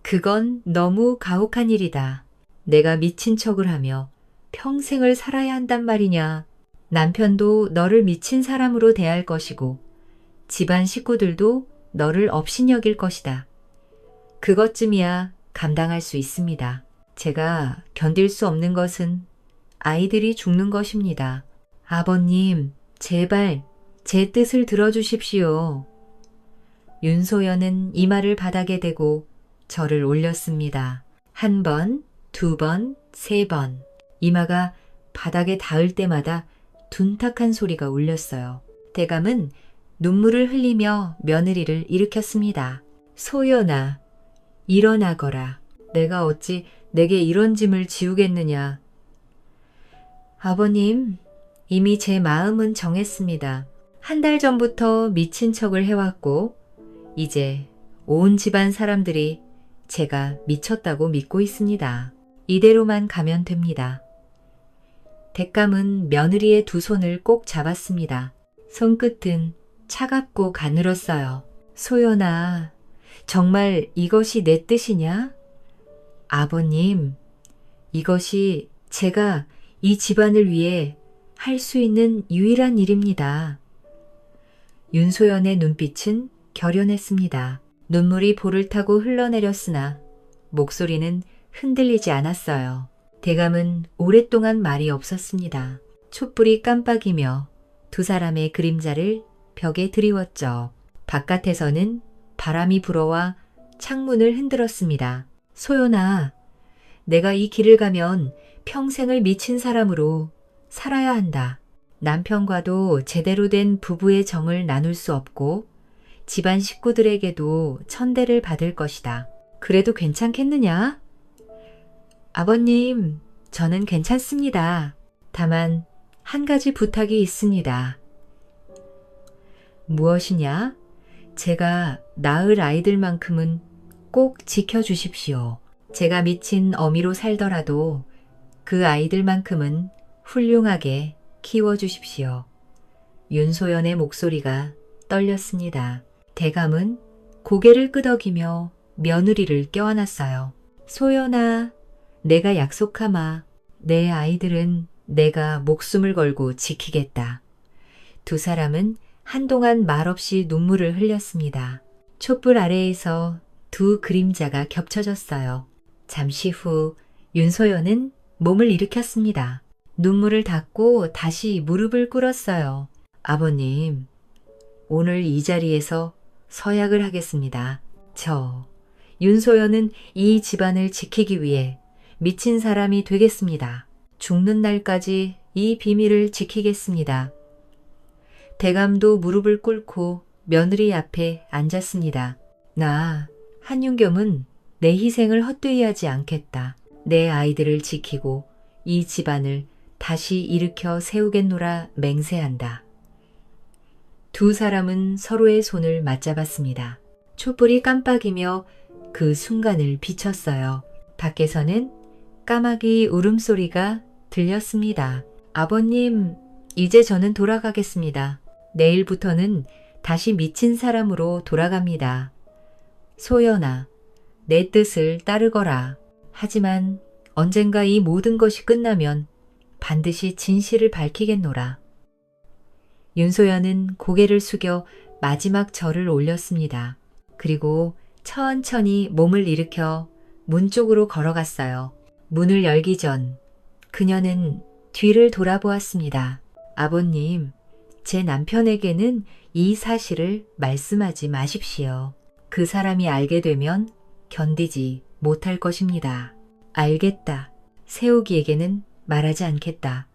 그건 너무 가혹한 일이다. 내가 미친 척을 하며 평생을 살아야 한단 말이냐. 남편도 너를 미친 사람으로 대할 것이고 집안 식구들도 너를 업신여길 것이다. 그것쯤이야 감당할 수 있습니다. 제가 견딜 수 없는 것은 아이들이 죽는 것입니다. 아버님, 제발 제 뜻을 들어주십시오. 윤소연은 이마를 바닥에 대고 절을 올렸습니다. 한 번, 두 번, 세 번. 이마가 바닥에 닿을 때마다 둔탁한 소리가 울렸어요. 대감은 눈물을 흘리며 며느리를 일으켰습니다. 소연아, 일어나거라. 내가 어찌 내게 이런 짐을 지우겠느냐. 아버님, 이미 제 마음은 정했습니다. 한 달 전부터 미친 척을 해왔고 이제 온 집안 사람들이 제가 미쳤다고 믿고 있습니다. 이대로만 가면 됩니다. 대감은 며느리의 두 손을 꼭 잡았습니다. 손끝은 차갑고 가늘었어요. 소연아, 정말 이것이 내 뜻이냐? 아버님, 이것이 제가 이 집안을 위해 할 수 있는 유일한 일입니다. 윤소연의 눈빛은 결연했습니다. 눈물이 볼을 타고 흘러내렸으나 목소리는 흔들리지 않았어요. 대감은 오랫동안 말이 없었습니다. 촛불이 깜빡이며 두 사람의 그림자를 벽에 드리웠죠. 바깥에서는 바람이 불어와 창문을 흔들었습니다. 소연아, 내가 이 길을 가면 평생을 미친 사람으로 살아야 한다. 남편과도 제대로 된 부부의 정을 나눌 수 없고 집안 식구들에게도 천대를 받을 것이다. 그래도 괜찮겠느냐? 아버님, 저는 괜찮습니다. 다만 한 가지 부탁이 있습니다. 무엇이냐? 제가 낳을 아이들만큼은 꼭 지켜주십시오. 제가 미친 어미로 살더라도 그 아이들만큼은 훌륭하게 키워주십시오. 윤소연의 목소리가 떨렸습니다. 대감은 고개를 끄덕이며 며느리를 껴안았어요. 소연아, 내가 약속하마. 내 아이들은 내가 목숨을 걸고 지키겠다. 두 사람은 한동안 말없이 눈물을 흘렸습니다. 촛불 아래에서 두 그림자가 겹쳐졌어요. 잠시 후 윤소연은 몸을 일으켰습니다. 눈물을 닦고 다시 무릎을 꿇었어요. 아버님, 오늘 이 자리에서 서약을 하겠습니다. 윤소연은 이 집안을 지키기 위해 미친 사람이 되겠습니다. 죽는 날까지 이 비밀을 지키겠습니다. 대감도 무릎을 꿇고 며느리 앞에 앉았습니다. 나, 한윤겸은 내 희생을 헛되이 하지 않겠다. 내 아이들을 지키고 이 집안을 다시 일으켜 세우겠노라 맹세한다. 두 사람은 서로의 손을 맞잡았습니다. 촛불이 깜빡이며 그 순간을 비췄어요. 밖에서는 까마귀 울음소리가 들렸습니다. 아버님, 이제 저는 돌아가겠습니다. 내일부터는 다시 미친 사람으로 돌아갑니다. 소연아, 내 뜻을 따르거라. 하지만 언젠가 이 모든 것이 끝나면 반드시 진실을 밝히겠노라. 윤소연은 고개를 숙여 마지막 절을 올렸습니다. 그리고 천천히 몸을 일으켜 문 쪽으로 걸어갔어요. 문을 열기 전 그녀는 뒤를 돌아보았습니다. 아버님, 제 남편에게는 이 사실을 말씀하지 마십시오. 그 사람이 알게 되면 견디지 못할 것입니다. 알겠다. 세옥이에게는 말하지 않겠다.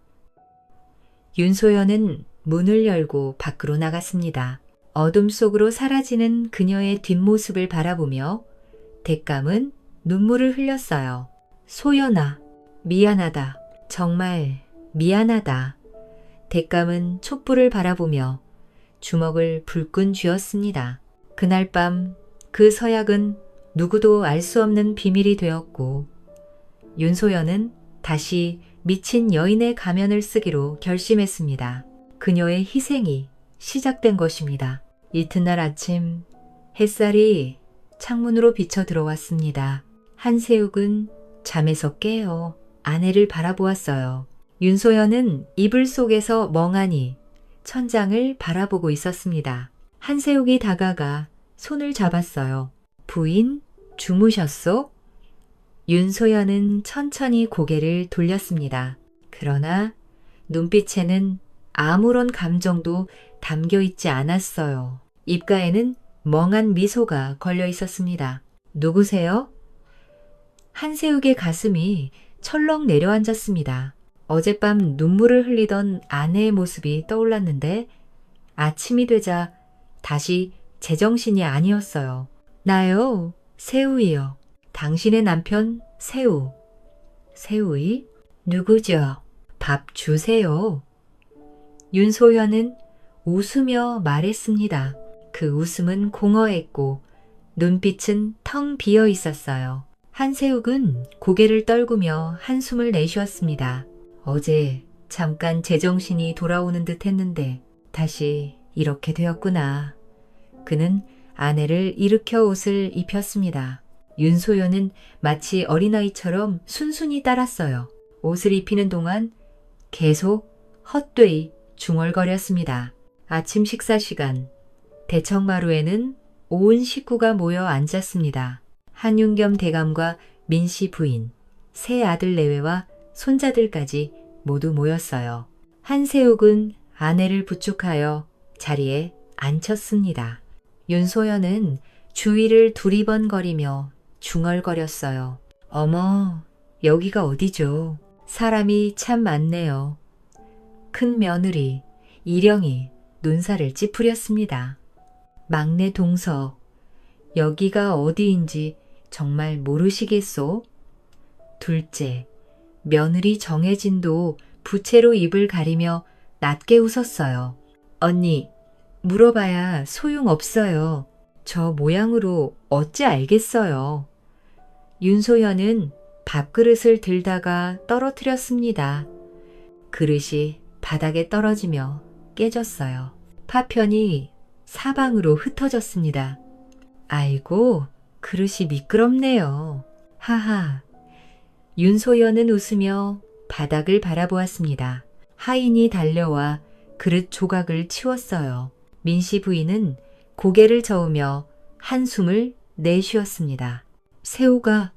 윤소연은 문을 열고 밖으로 나갔습니다. 어둠 속으로 사라지는 그녀의 뒷모습을 바라보며 뎃감은 눈물을 흘렸어요. 소연아, 미안하다. 정말 미안하다. 뎃감은 촛불을 바라보며 주먹을 불끈 쥐었습니다. 그날 밤 그 서약은 누구도 알 수 없는 비밀이 되었고 윤소연은 다시 미친 여인의 가면을 쓰기로 결심했습니다. 그녀의 희생이 시작된 것입니다. 이튿날 아침 햇살이 창문으로 비쳐 들어왔습니다. 한세욱은 잠에서 깨어 아내를 바라보았어요. 윤소연은 이불 속에서 멍하니 천장을 바라보고 있었습니다. 한세욱이 다가가 손을 잡았어요. 부인, 주무셨소? 윤소연은 천천히 고개를 돌렸습니다. 그러나 눈빛에는 아무런 감정도 담겨 있지 않았어요. 입가에는 멍한 미소가 걸려 있었습니다. 누구세요? 한세욱의 가슴이 철렁 내려앉았습니다. 어젯밤 눈물을 흘리던 아내의 모습이 떠올랐는데 아침이 되자 다시 제정신이 아니었어요. 나요, 세우이요. 당신의 남편 세우. 세우이? 누구죠? 밥 주세요. 윤소연은 웃으며 말했습니다. 그 웃음은 공허했고 눈빛은 텅 비어 있었어요. 한세욱은 고개를 떨구며 한숨을 내쉬었습니다. 어제 잠깐 제정신이 돌아오는 듯 했는데 다시 이렇게 되었구나. 그는 아내를 일으켜 옷을 입혔습니다. 윤소연은 마치 어린아이처럼 순순히 따랐어요. 옷을 입히는 동안 계속 헛되이 중얼거렸습니다. 아침 식사 시간, 대청마루에는 온 식구가 모여 앉았습니다. 한윤겸 대감과 민씨 부인, 세 아들 내외와 손자들까지 모두 모였어요. 한세욱은 아내를 부축하여 자리에 앉혔습니다. 윤소연은 주위를 두리번거리며 중얼거렸어요. 어머, 여기가 어디죠? 사람이 참 많네요. 큰 며느리, 일영이 눈살을 찌푸렸습니다. 막내 동서, 여기가 어디인지 정말 모르시겠소? 둘째, 며느리 정혜진도 부채로 입을 가리며 낮게 웃었어요. 언니, 물어봐야 소용없어요. 저 모양으로 어찌 알겠어요. 윤소연은 밥그릇을 들다가 떨어뜨렸습니다. 그릇이 바닥에 떨어지며 깨졌어요. 파편이 사방으로 흩어졌습니다. 아이고, 그릇이 미끄럽네요. 하하. 윤소연은 웃으며 바닥을 바라보았습니다. 하인이 달려와 그릇 조각을 치웠어요. 민씨 부인은 고개를 저으며 한숨을 내쉬었습니다. 세호가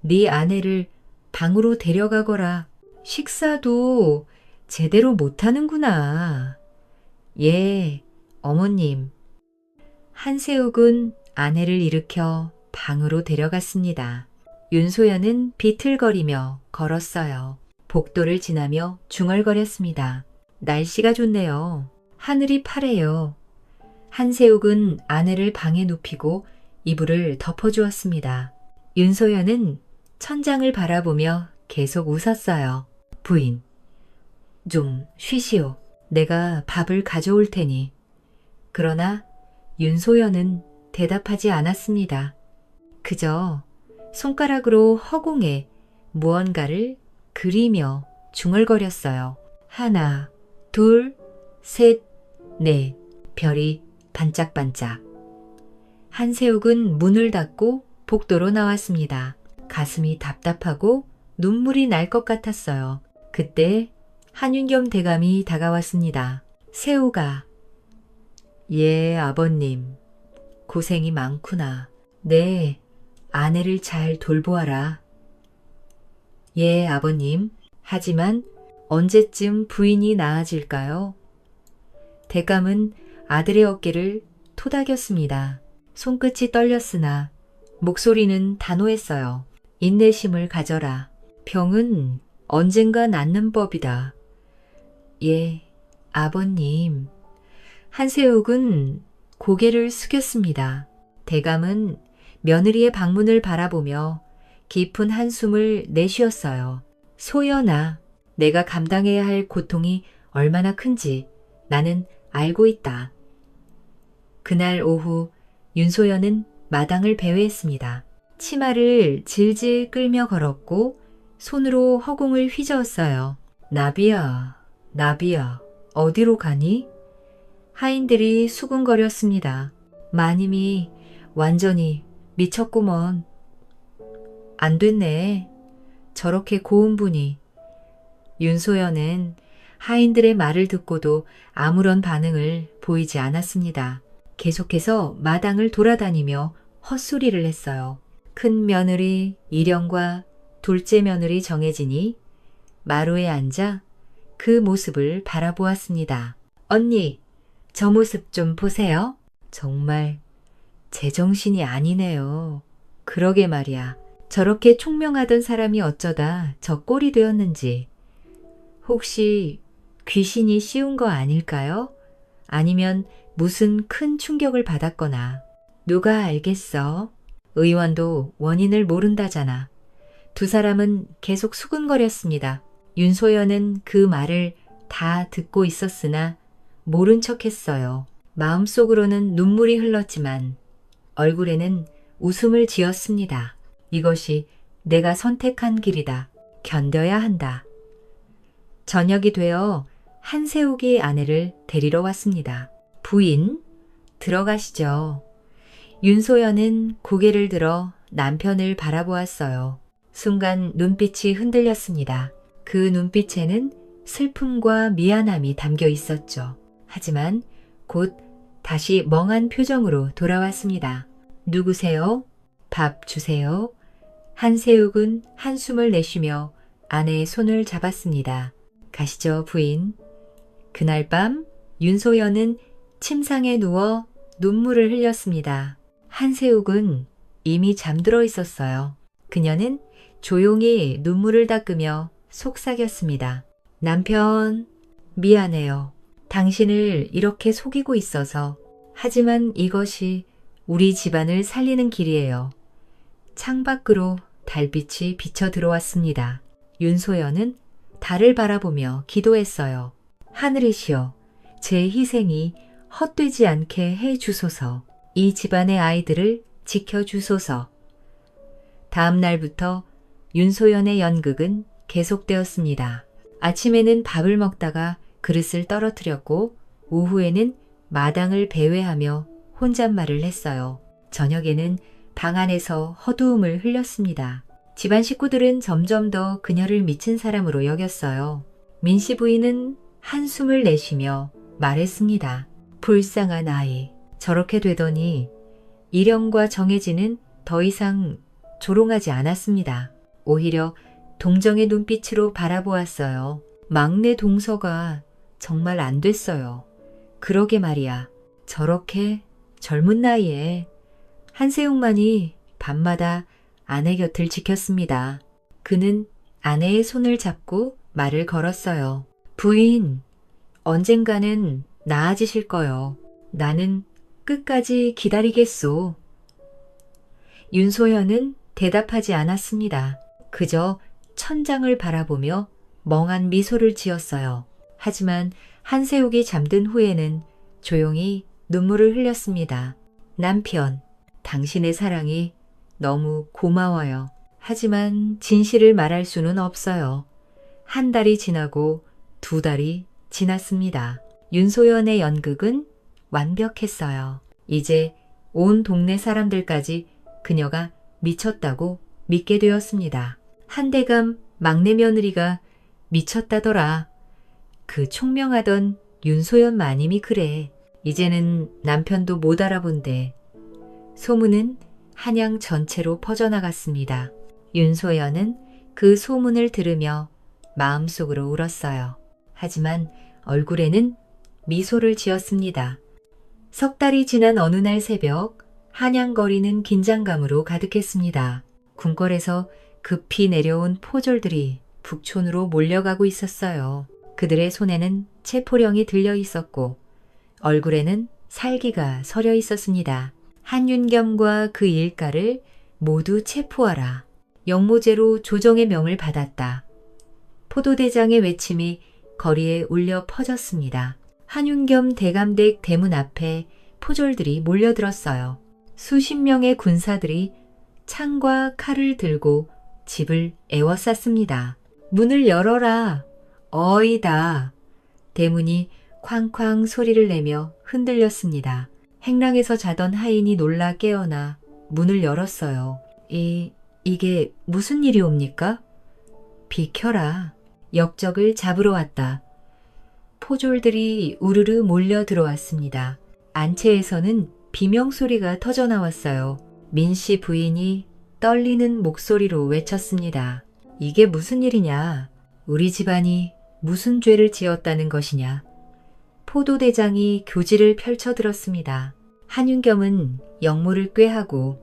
네 아내를 방으로 데려가거라. 식사도 제대로 못하는구나. 예, 어머님. 한세욱은 아내를 일으켜 방으로 데려갔습니다. 윤소연은 비틀거리며 걸었어요. 복도를 지나며 중얼거렸습니다. 날씨가 좋네요. 하늘이 파래요. 한세욱은 아내를 방에 눕히고 이불을 덮어주었습니다. 윤소연은 천장을 바라보며 계속 웃었어요. 부인, 좀 쉬시오. 내가 밥을 가져올 테니. 그러나 윤소연은 대답하지 않았습니다. 그저 손가락으로 허공에 무언가를 그리며 중얼거렸어요. 하나, 둘, 셋, 넷. 별이 반짝반짝. 한세욱은 문을 닫고 복도로 나왔습니다. 가슴이 답답하고 눈물이 날 것 같았어요. 그때 한윤겸 대감이 다가왔습니다. 세우가. 예, 아버님. 고생이 많구나. 네, 아내를 잘 돌보아라. 예, 아버님. 하지만 언제쯤 부인이 나아질까요? 대감은 아들의 어깨를 토닥였습니다. 손끝이 떨렸으나 목소리는 단호했어요. 인내심을 가져라. 병은 언젠가 낫는 법이다. 예, 아버님. 한세욱은 고개를 숙였습니다. 대감은 며느리의 방문을 바라보며 깊은 한숨을 내쉬었어요. 소연아, 내가 감당해야 할 고통이 얼마나 큰지 나는 알고 있다. 그날 오후 윤소연은 마당을 배회했습니다. 치마를 질질 끌며 걸었고 손으로 허공을 휘저었어요. 나비야, 나비야, 어디로 가니? 하인들이 수군거렸습니다. 마님이 완전히 미쳤구먼. 안 됐네. 저렇게 고운 분이. 윤소연은 하인들의 말을 듣고도 아무런 반응을 보이지 않았습니다. 계속해서 마당을 돌아다니며 헛소리를 했어요. 큰 며느리 일영과 둘째 며느리 정혜진이 마루에 앉아 그 모습을 바라보았습니다. 언니, 저 모습 좀 보세요. 정말 제정신이 아니네요. 그러게 말이야. 저렇게 총명하던 사람이 어쩌다 저 꼴이 되었는지. 혹시 귀신이 씌운 거 아닐까요? 아니면 무슨 큰 충격을 받았거나. 누가 알겠어? 의원도 원인을 모른다잖아. 두 사람은 계속 수군거렸습니다. 윤소연은 그 말을 다 듣고 있었으나 모른 척했어요. 마음속으로는 눈물이 흘렀지만 얼굴에는 웃음을 지었습니다. 이것이 내가 선택한 길이다. 견뎌야 한다. 저녁이 되어 한세욱이 아내를 데리러 왔습니다. 부인, 들어가시죠. 윤소연은 고개를 들어 남편을 바라보았어요. 순간 눈빛이 흔들렸습니다. 그 눈빛에는 슬픔과 미안함이 담겨 있었죠. 하지만 곧 다시 멍한 표정으로 돌아왔습니다. 누구세요? 밥 주세요. 한세욱은 한숨을 내쉬며 아내의 손을 잡았습니다. 가시죠, 부인. 그날 밤 윤소연은 침상에 누워 눈물을 흘렸습니다. 한세욱은 이미 잠들어 있었어요. 그녀는 조용히 눈물을 닦으며 속삭였습니다. 남편, 미안해요. 당신을 이렇게 속이고 있어서. 하지만 이것이 우리 집안을 살리는 길이에요. 창밖으로 달빛이 비쳐 들어왔습니다. 윤소연은 달을 바라보며 기도했어요. 하늘이시여, 제 희생이 헛되지 않게 해 주소서. 이 집안의 아이들을 지켜주소서. 다음 날부터 윤소연의 연극은 계속되었습니다. 아침에는 밥을 먹다가 그릇을 떨어뜨렸고 오후에는 마당을 배회하며 혼잣말을 했어요. 저녁에는 방 안에서 허두음을 흘렸습니다. 집안 식구들은 점점 더 그녀를 미친 사람으로 여겼어요. 민씨 부인은 한숨을 내쉬며 말했습니다. 불쌍한 아이. 저렇게 되더니 일영과 정혜진은 더 이상 조롱하지 않았습니다. 오히려 동정의 눈빛으로 바라보았어요. 막내 동서가 정말 안 됐어요. 그러게 말이야. 저렇게 젊은 나이에. 한세웅만이 밤마다 아내 곁을 지켰습니다. 그는 아내의 손을 잡고 말을 걸었어요. 부인, 언젠가는 나아지실 거요. 나는 끝까지 기다리겠소. 윤소연은 대답하지 않았습니다. 그저 천장을 바라보며 멍한 미소를 지었어요. 하지만 한세욱이 잠든 후에는 조용히 눈물을 흘렸습니다. 남편, 당신의 사랑이 너무 고마워요. 하지만 진실을 말할 수는 없어요. 한 달이 지나고 두 달이 지났습니다. 윤소연의 연극은 완벽했어요. 이제 온 동네 사람들까지 그녀가 미쳤다고 믿게 되었습니다. 한대감 막내 며느리가 미쳤다더라. 그 총명하던 윤소연 마님이 그래. 이제는 남편도 못 알아본대. 소문은 한양 전체로 퍼져나갔습니다. 윤소연은 그 소문을 들으며 마음속으로 울었어요. 하지만 얼굴에는 미소를 지었습니다. 석 달이 지난 어느 날 새벽, 한양거리는 긴장감으로 가득했습니다. 궁궐에서 급히 내려온 포졸들이 북촌으로 몰려가고 있었어요. 그들의 손에는 체포령이 들려 있었고 얼굴에는 살기가 서려 있었습니다. 한윤겸과 그 일가를 모두 체포하라. 영모제로 조정의 명을 받았다. 포도대장의 외침이 거리에 울려 퍼졌습니다. 한윤겸 대감댁 대문 앞에 포졸들이 몰려들었어요. 수십 명의 군사들이 창과 칼을 들고 집을 에워쌌습니다. 문을 열어라. 어이다. 대문이 쾅쾅 소리를 내며 흔들렸습니다. 행랑에서 자던 하인이 놀라 깨어나 문을 열었어요. 이게 무슨 일이옵니까? 비켜라. 역적을 잡으러 왔다. 포졸들이 우르르 몰려 들어왔습니다. 안채에서는 비명소리가 터져나왔어요. 민씨 부인이 떨리는 목소리로 외쳤습니다. 이게 무슨 일이냐? 우리 집안이 무슨 죄를 지었다는 것이냐? 포도대장이 교지를 펼쳐들었습니다. 한윤겸은 영모를 꾀하고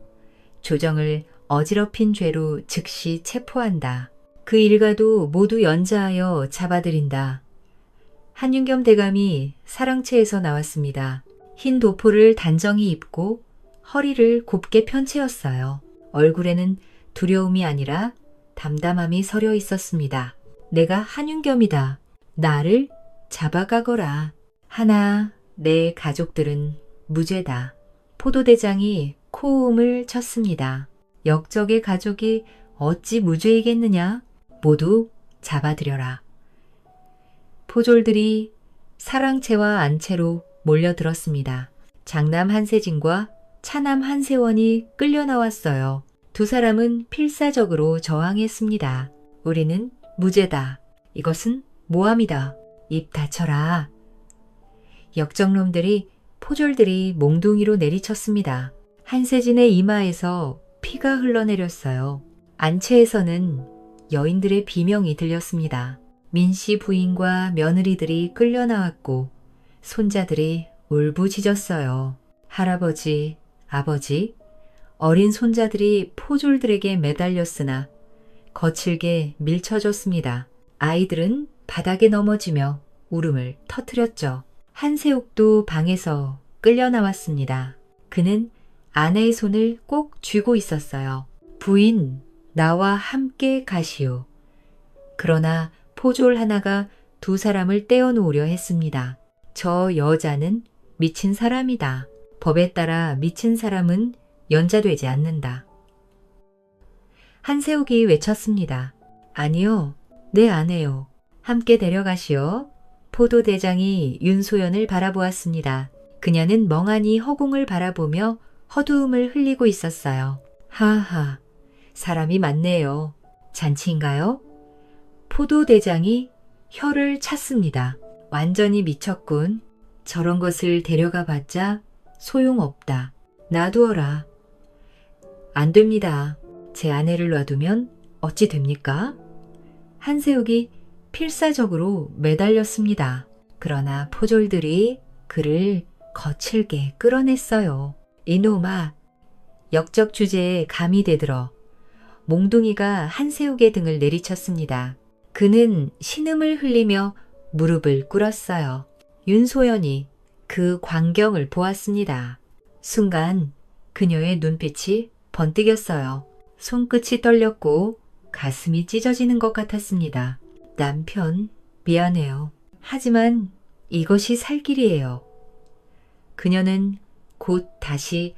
조정을 어지럽힌 죄로 즉시 체포한다. 그 일가도 모두 연자하여 잡아들인다. 한윤겸 대감이 사랑채에서 나왔습니다. 흰 도포를 단정히 입고 허리를 곱게 편 채였어요. 얼굴에는 두려움이 아니라 담담함이 서려 있었습니다. 내가 한윤겸이다. 나를 잡아가거라. 하나, 내 가족들은 무죄다. 포도대장이 코음을 쳤습니다. 역적의 가족이 어찌 무죄이겠느냐? 모두 잡아들여라. 포졸들이 사랑채와 안채로 몰려들었습니다. 장남 한세진과 차남 한세원이 끌려 나왔어요. 두 사람은 필사적으로 저항했습니다. 우리는 무죄다. 이것은 모함이다. 입 닫혀라. 역적놈들이 포졸들이 몽둥이로 내리쳤습니다. 한세진의 이마에서 피가 흘러내렸어요. 안채에서는 여인들의 비명이 들렸습니다. 민씨 부인과 며느리들이 끌려 나왔고 손자들이 울부짖었어요. 할아버지, 아버지, 어린 손자들이 포졸들에게 매달렸으나 거칠게 밀쳐줬습니다. 아이들은 바닥에 넘어지며 울음을 터뜨렸죠. 한세옥도 방에서 끌려 나왔습니다. 그는 아내의 손을 꼭 쥐고 있었어요. 부인, 나와 함께 가시오. 그러나 포졸 하나가 두 사람을 떼어놓으려 했습니다. 저 여자는 미친 사람이다. 법에 따라 미친 사람은 연자되지 않는다. 한세욱이 외쳤습니다. 아니요, 내 아내요. 함께 데려가시오. 포도대장이 윤소연을 바라보았습니다. 그녀는 멍하니 허공을 바라보며 허두음을 흘리고 있었어요. 하하, 사람이 많네요. 잔치인가요? 포도대장이 혀를 찼습니다. 완전히 미쳤군. 저런 것을 데려가 봤자 소용없다. 놔두어라. 안 됩니다. 제 아내를 놔두면 어찌 됩니까? 한세욱이 필사적으로 매달렸습니다. 그러나 포졸들이 그를 거칠게 끌어냈어요. 이놈아, 역적 주제에 감히 대들어. 몽둥이가 한세욱의 등을 내리쳤습니다. 그는 신음을 흘리며 무릎을 꿇었어요. 윤소연이 그 광경을 보았습니다. 순간 그녀의 눈빛이 번뜩였어요. 손끝이 떨렸고 가슴이 찢어지는 것 같았습니다. 남편, 미안해요. 하지만 이것이 살 길이에요. 그녀는 곧 다시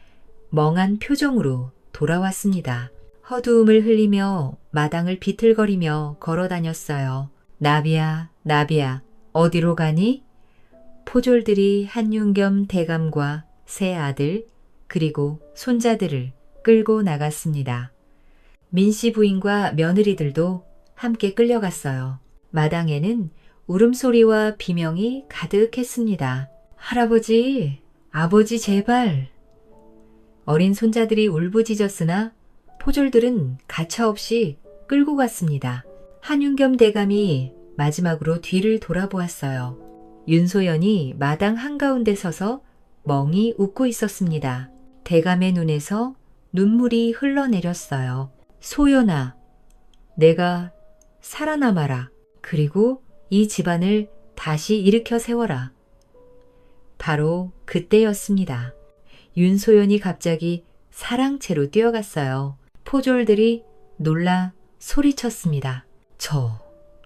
멍한 표정으로 돌아왔습니다. 허두음을 흘리며 마당을 비틀거리며 걸어 다녔어요. 나비야, 나비야, 어디로 가니? 포졸들이 한윤겸 대감과 세 아들 그리고 손자들을 끌고 나갔습니다. 민씨 부인과 며느리들도 함께 끌려갔어요. 마당에는 울음소리와 비명이 가득했습니다. 할아버지, 아버지 제발. 어린 손자들이 울부짖었으나 포졸들은 가차없이 끌고 갔습니다. 한윤겸 대감이 마지막으로 뒤를 돌아보았어요. 윤소연이 마당 한가운데 서서 멍이 웃고 있었습니다. 대감의 눈에서 눈물이 흘러내렸어요. 소연아, 내가 살아남아라. 그리고 이 집안을 다시 일으켜 세워라. 바로 그때였습니다. 윤소연이 갑자기 사랑채로 뛰어갔어요. 포졸들이 놀라 소리쳤습니다. 저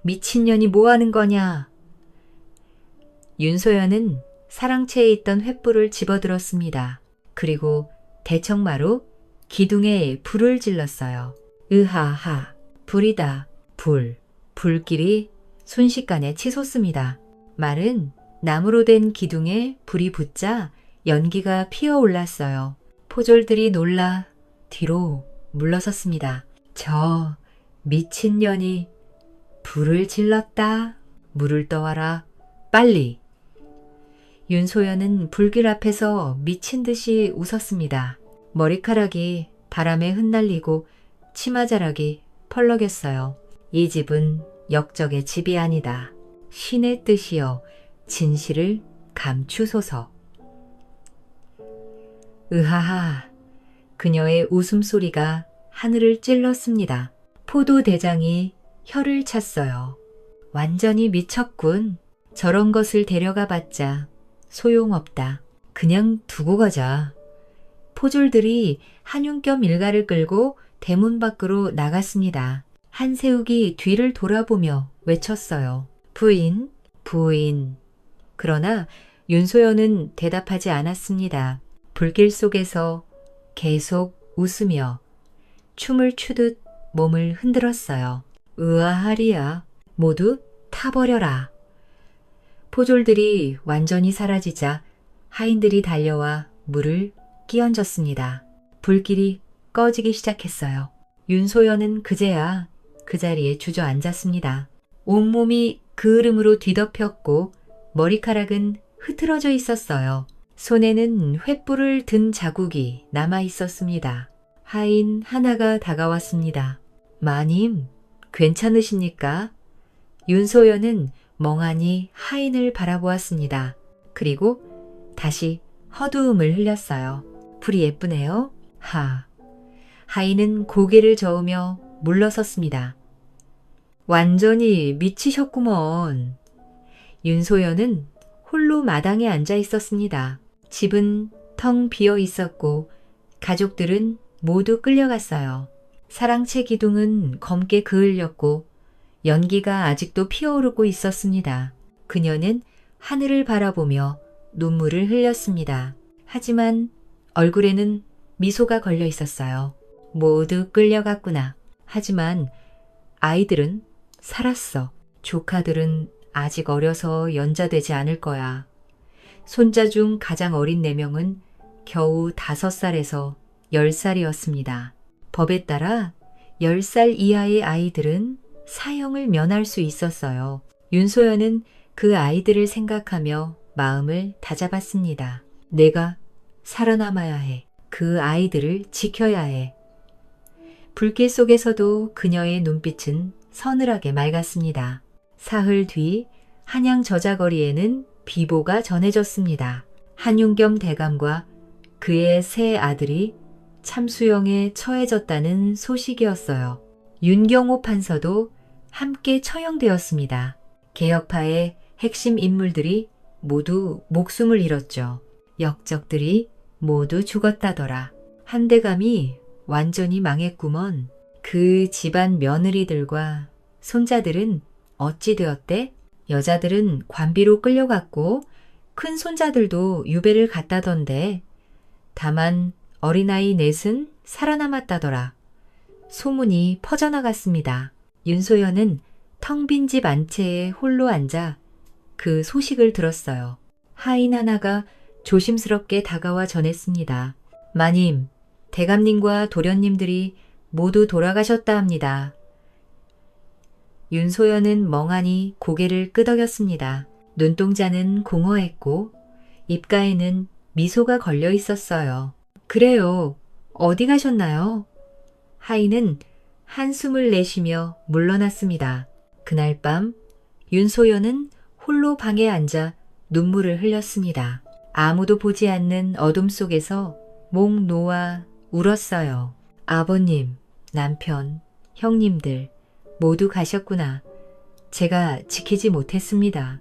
미친년이 뭐하는 거냐? 윤소연은 사랑채에 있던 횃불을 집어들었습니다. 그리고 대청마로 기둥에 불을 질렀어요. 으하하, 불이다, 불. 불길이 순식간에 치솟습니다. 마른 나무로 된 기둥에 불이 붙자 연기가 피어올랐어요. 포졸들이 놀라 뒤로 물러섰습니다. 저 미친년이 불을 질렀다. 물을 떠와라. 빨리. 윤소연은 불길 앞에서 미친 듯이 웃었습니다. 머리카락이 바람에 흩날리고 치마자락이 펄럭였어요. 이 집은 역적의 집이 아니다. 신의 뜻이여 진실을 감추소서. 으하하. 그녀의 웃음소리가 하늘을 찔렀습니다. 포도대장이 혀를 찼어요. 완전히 미쳤군. 저런 것을 데려가 봤자 소용없다. 그냥 두고 가자. 포졸들이 한윤겸 일가를 끌고 대문 밖으로 나갔습니다. 한세욱이 뒤를 돌아보며 외쳤어요. 부인, 부인. 그러나 윤소연은 대답하지 않았습니다. 불길 속에서 계속 웃으며 춤을 추듯 몸을 흔들었어요. 으아하리야. 모두 타버려라. 포졸들이 완전히 사라지자 하인들이 달려와 물을 끼얹었습니다. 불길이 꺼지기 시작했어요. 윤소연은 그제야 그 자리에 주저앉았습니다. 온몸이 그을음으로 뒤덮였고 머리카락은 흐트러져 있었어요. 손에는 횃불을 든 자국이 남아 있었습니다. 하인 하나가 다가왔습니다. 마님, 괜찮으십니까? 윤소연은 멍하니 하인을 바라보았습니다. 그리고 다시 헛웃음을 흘렸어요. 불이 예쁘네요. 하인은 고개를 저으며 물러섰습니다. 완전히 미치셨구먼. 윤소연은 홀로 마당에 앉아 있었습니다. 집은 텅 비어 있었고 가족들은 모두 끌려갔어요. 사랑채 기둥은 검게 그을렸고 연기가 아직도 피어오르고 있었습니다. 그녀는 하늘을 바라보며 눈물을 흘렸습니다. 하지만 얼굴에는 미소가 걸려 있었어요. 모두 끌려갔구나. 하지만 아이들은 살았어. 조카들은 아직 어려서 연자되지 않을 거야. 손자 중 가장 어린 4명은 겨우 5살에서 10살이었습니다. 법에 따라 10살 이하의 아이들은 사형을 면할 수 있었어요. 윤소연은 그 아이들을 생각하며 마음을 다잡았습니다. 내가 살아남아야 해. 그 아이들을 지켜야 해. 불길 속에서도 그녀의 눈빛은 서늘하게 맑았습니다. 사흘 뒤 한양 저자거리에는 비보가 전해졌습니다. 한윤겸 대감과 그의 3 아들이 참수형에 처해졌다는 소식이었어요. 윤경호 판서도 함께 처형되었습니다. 개혁파의 핵심 인물들이 모두 목숨을 잃었죠. 역적들이 모두 죽었다더라. 한대감이 완전히 망했구먼. 그 집안 며느리들과 손자들은 어찌 되었대? 여자들은 관비로 끌려갔고 큰 손자들도 유배를 갔다던데 다만 어린아이 넷은 살아남았다더라. 소문이 퍼져나갔습니다. 윤소연은 텅 빈 집 안채에 홀로 앉아 그 소식을 들었어요. 하인 하나가 조심스럽게 다가와 전했습니다. 마님, 대감님과 도련님들이 모두 돌아가셨다 합니다. 윤소연은 멍하니 고개를 끄덕였습니다. 눈동자는 공허했고 입가에는 미소가 걸려 있었어요. 그래요. 어디 가셨나요? 하인은 한숨을 내쉬며 물러났습니다. 그날 밤 윤소연은 홀로 방에 앉아 눈물을 흘렸습니다. 아무도 보지 않는 어둠 속에서 목 놓아 울었어요. 아버님, 남편, 형님들 모두 가셨구나. 제가 지키지 못했습니다.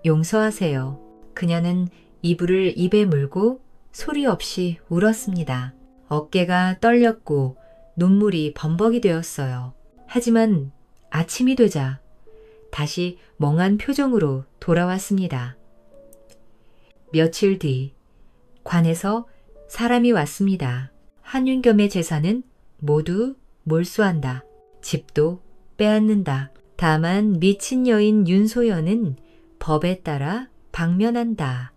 용서하세요. 그녀는 이불을 입에 물고 소리 없이 울었습니다. 어깨가 떨렸고 눈물이 범벅이 되었어요. 하지만 아침이 되자 다시 멍한 표정으로 돌아왔습니다. 며칠 뒤 관에서 사람이 왔습니다. 한윤겸의 재산은 모두 몰수한다. 집도 빼앗는다. 다만 미친 여인 윤소연은 법에 따라 방면한다.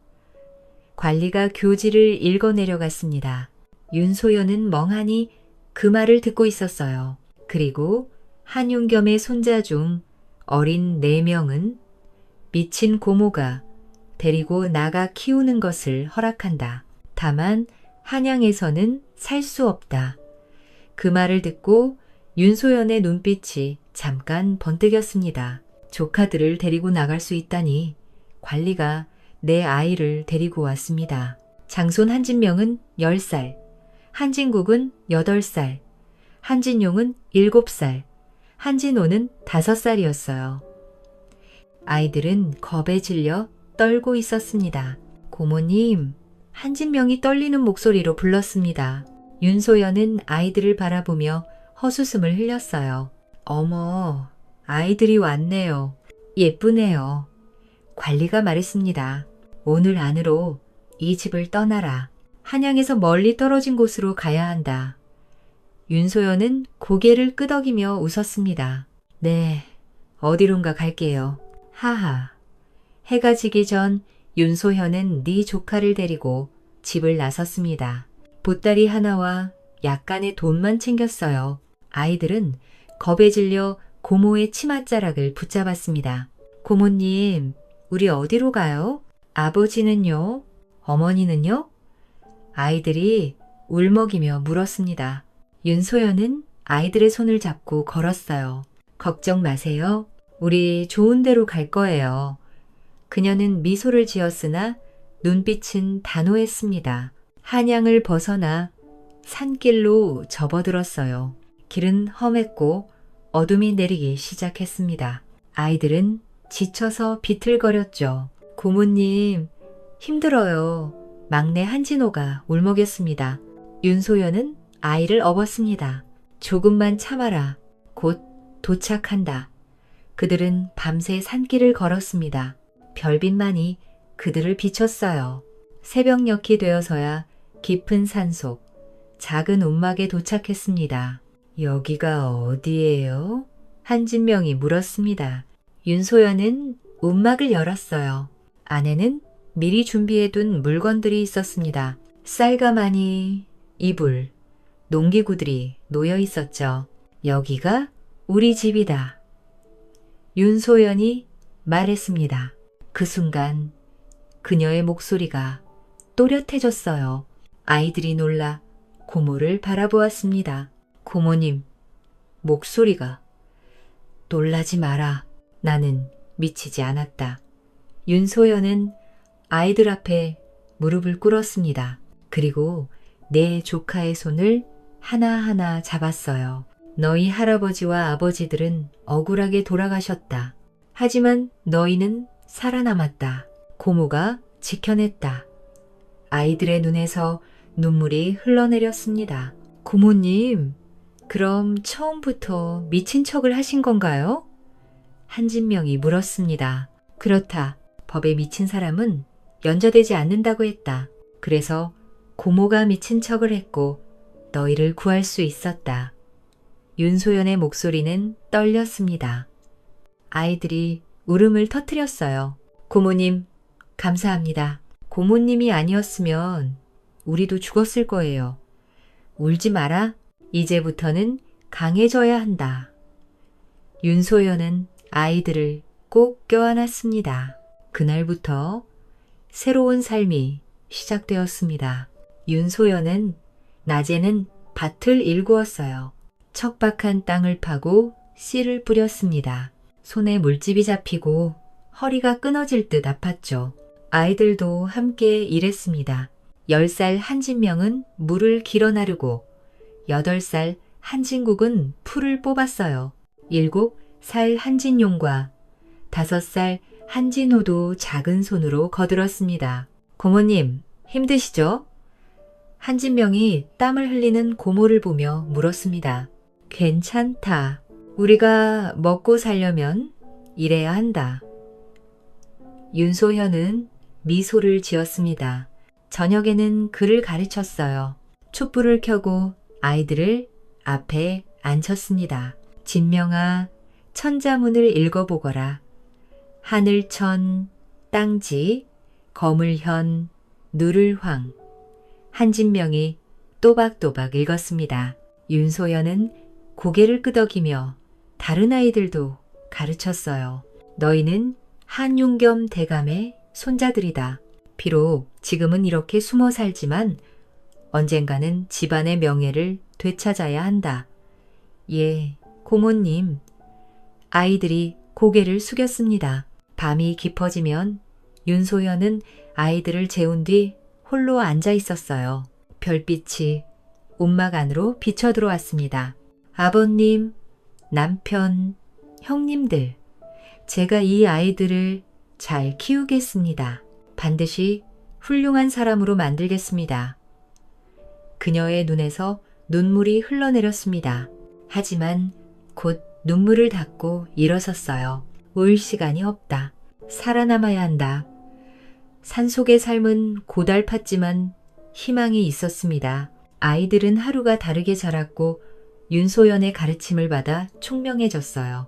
관리가 교지를 읽어내려갔습니다. 윤소연은 멍하니 그 말을 듣고 있었어요. 그리고 한윤겸의 손자 중 어린 4명은 미친 고모가 데리고 나가 키우는 것을 허락한다. 다만 한양에서는 살 수 없다. 그 말을 듣고 윤소연의 눈빛이 잠깐 번뜩였습니다. 조카들을 데리고 나갈 수 있다니 관리가 내 아이를 데리고 왔습니다. 장손 한진명은 10살, 한진국은 8살, 한진용은 7살, 한진호는 5살이었어요. 아이들은 겁에 질려 떨고 있었습니다. 고모님, 한진명이 떨리는 목소리로 불렀습니다. 윤소연은 아이들을 바라보며 헛웃음을 흘렸어요. 어머, 아이들이 왔네요. 예쁘네요. 관리가 말했습니다. 오늘 안으로 이 집을 떠나라. 한양에서 멀리 떨어진 곳으로 가야 한다. 윤소연은 고개를 끄덕이며 웃었습니다. 네, 어디론가 갈게요. 하하. 해가 지기 전 윤소현은 네 조카를 데리고 집을 나섰습니다. 보따리 하나와 약간의 돈만 챙겼어요. 아이들은 겁에 질려 고모의 치맛자락을 붙잡았습니다. 고모님, 우리 어디로 가요? 아버지는요? 어머니는요? 아이들이 울먹이며 물었습니다. 윤소연은 아이들의 손을 잡고 걸었어요. 걱정 마세요. 우리 좋은 데로 갈 거예요. 그녀는 미소를 지었으나 눈빛은 단호했습니다. 한양을 벗어나 산길로 접어들었어요. 길은 험했고 어둠이 내리기 시작했습니다. 아이들은 지쳐서 비틀거렸죠. 고모님, 힘들어요. 막내 한진호가 울먹였습니다. 윤소연은 아이를 업었습니다. 조금만 참아라. 곧 도착한다. 그들은 밤새 산길을 걸었습니다. 별빛만이 그들을 비췄어요. 새벽녘이 되어서야 깊은 산속, 작은 움막에 도착했습니다. 여기가 어디예요? 한진명이 물었습니다. 윤소연은 움막을 열었어요. 안에는 미리 준비해둔 물건들이 있었습니다. 쌀가마니, 이불, 농기구들이 놓여 있었죠. 여기가 우리 집이다. 윤소연이 말했습니다. 그 순간 그녀의 목소리가 또렷해졌어요. 아이들이 놀라 고모를 바라보았습니다. 고모님, 목소리가. 놀라지 마라. 나는 미치지 않았다. 윤소연은 아이들 앞에 무릎을 꿇었습니다. 그리고 내 조카의 손을 하나하나 잡았어요. 너희 할아버지와 아버지들은 억울하게 돌아가셨다. 하지만 너희는 살아남았다. 고모가 지켜냈다. 아이들의 눈에서 눈물이 흘러내렸습니다. 고모님, 그럼 처음부터 미친 척을 하신 건가요? 한진명이 물었습니다. 그렇다. 법에 미친 사람은 연좌되지 않는다고 했다. 그래서 고모가 미친 척을 했고 너희를 구할 수 있었다. 윤소연의 목소리는 떨렸습니다. 아이들이 울음을 터뜨렸어요. 고모님, 감사합니다. 고모님이 아니었으면 우리도 죽었을 거예요. 울지 마라. 이제부터는 강해져야 한다. 윤소연은 아이들을 꼭 껴안았습니다. 그날부터 새로운 삶이 시작되었습니다. 윤소연은 낮에는 밭을 일구었어요. 척박한 땅을 파고 씨를 뿌렸습니다. 손에 물집이 잡히고 허리가 끊어질 듯 아팠죠. 아이들도 함께 일했습니다. 10살 한진명은 물을 길어 나르고 8살 한진국은 풀을 뽑았어요. 7살 한진용과 5살 한진호도 작은 손으로 거들었습니다. 고모님, 힘드시죠? 한진명이 땀을 흘리는 고모를 보며 물었습니다. 괜찮다. 우리가 먹고 살려면 일해야 한다. 윤소현은 미소를 지었습니다. 저녁에는 글을 가르쳤어요. 촛불을 켜고 아이들을 앞에 앉혔습니다. 진명아, 천자문을 읽어보거라. 하늘천, 땅지, 거물현, 누를황. 한진명이 또박또박 읽었습니다. 윤소연은 고개를 끄덕이며 다른 아이들도 가르쳤어요. 너희는 한윤겸 대감의 손자들이다. 비록 지금은 이렇게 숨어 살지만 언젠가는 집안의 명예를 되찾아야 한다. 예, 고모님. 아이들이 고개를 숙였습니다. 밤이 깊어지면 윤소연은 아이들을 재운 뒤 홀로 앉아 있었어요. 별빛이 움막 안으로 비쳐 들어왔습니다. 아버님, 남편, 형님들, 제가 이 아이들을 잘 키우겠습니다. 반드시 훌륭한 사람으로 만들겠습니다. 그녀의 눈에서 눈물이 흘러내렸습니다. 하지만 곧 눈물을 닦고 일어섰어요. 울 시간이 없다. 살아남아야 한다. 산속의 삶은 고달팠지만 희망이 있었습니다. 아이들은 하루가 다르게 자랐고 윤소연의 가르침을 받아 총명해졌어요.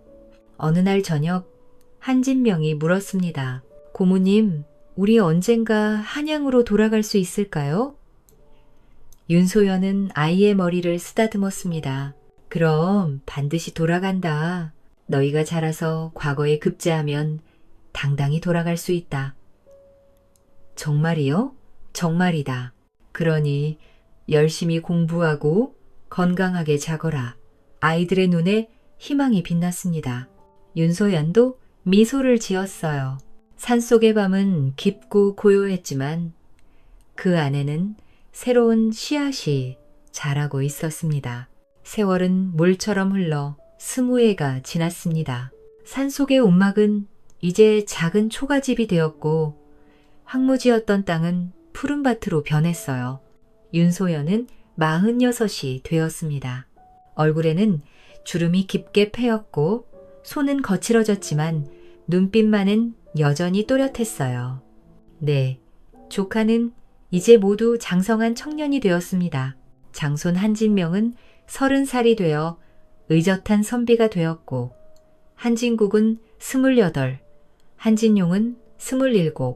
어느 날 저녁 한진명이 물었습니다. 고모님, 우리 언젠가 한양으로 돌아갈 수 있을까요? 윤소연은 아이의 머리를 쓰다듬었습니다. 그럼 반드시 돌아간다. 너희가 자라서 과거에 급제하면 당당히 돌아갈 수 있다. 정말이요? 정말이다. 그러니 열심히 공부하고 건강하게 자거라. 아이들의 눈에 희망이 빛났습니다. 윤소연도 미소를 지었어요. 산속의 밤은 깊고 고요했지만 그 안에는 새로운 씨앗이 자라고 있었습니다. 세월은 물처럼 흘러 20해가 지났습니다. 산속의 움막은 이제 작은 초가집이 되었고 황무지였던 땅은 푸른 밭으로 변했어요. 윤소연은 46이 되었습니다. 얼굴에는 주름이 깊게 패였고 손은 거칠어졌지만 눈빛만은 여전히 또렷했어요. 네, 조카는 이제 모두 장성한 청년이 되었습니다. 장손 한진명은 30살이 되어 의젓한 선비가 되었고 한진국은 28, 한진용은 27,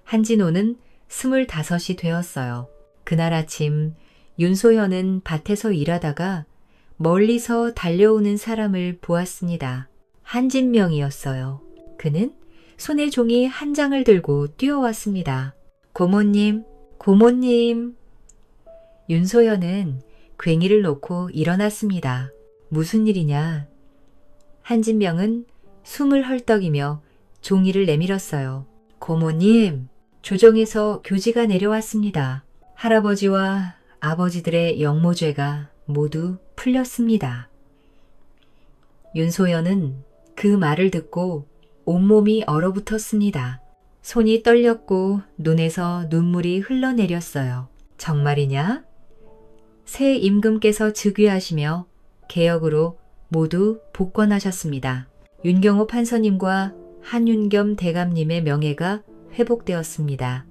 한진호는 25이 되었어요. 그날 아침 윤소연은 밭에서 일하다가 멀리서 달려오는 사람을 보았습니다. 한진명이었어요. 그는 손에 종이 한 장을 들고 뛰어왔습니다. 고모님, 고모님. 윤소연은 괭이를 놓고 일어났습니다. 무슨 일이냐? 한진명은 숨을 헐떡이며 종이를 내밀었어요. 고모님, 조정에서 교지가 내려왔습니다. 할아버지와 아버지들의 영모죄가 모두 풀렸습니다. 윤소연은 그 말을 듣고 온몸이 얼어붙었습니다. 손이 떨렸고 눈에서 눈물이 흘러내렸어요. 정말이냐? 새 임금께서 즉위하시며 개혁으로 모두 복권하셨습니다. 윤경호 판서님과 한윤겸 대감님의 명예가 회복되었습니다.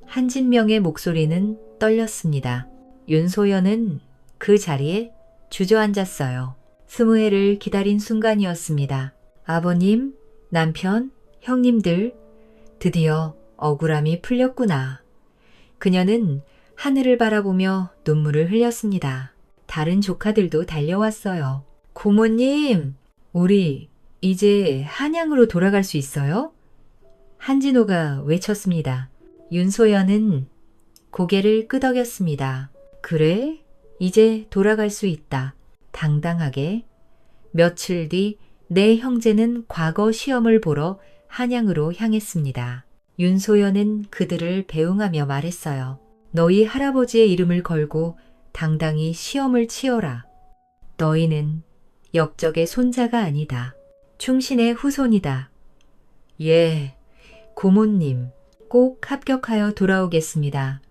한진명의 목소리는 떨렸습니다. 윤소연은 그 자리에 주저앉았어요. 20해를 기다린 순간이었습니다. 아버님, 남편, 형님들, 드디어 억울함이 풀렸구나. 그녀는 하늘을 바라보며 눈물을 흘렸습니다. 다른 조카들도 달려왔어요. 고모님, 우리 이제 한양으로 돌아갈 수 있어요? 한진호가 외쳤습니다. 윤소연은 고개를 끄덕였습니다. 그래? 이제 돌아갈 수 있다. 당당하게. 며칠 뒤 내 형제는 과거 시험을 보러 한양으로 향했습니다. 윤소연은 그들을 배웅하며 말했어요. 너희 할아버지의 이름을 걸고 당당히 시험을 치어라. 너희는 역적의 손자가 아니다. 충신의 후손이다. 예, 고모님. 꼭 합격하여 돌아오겠습니다.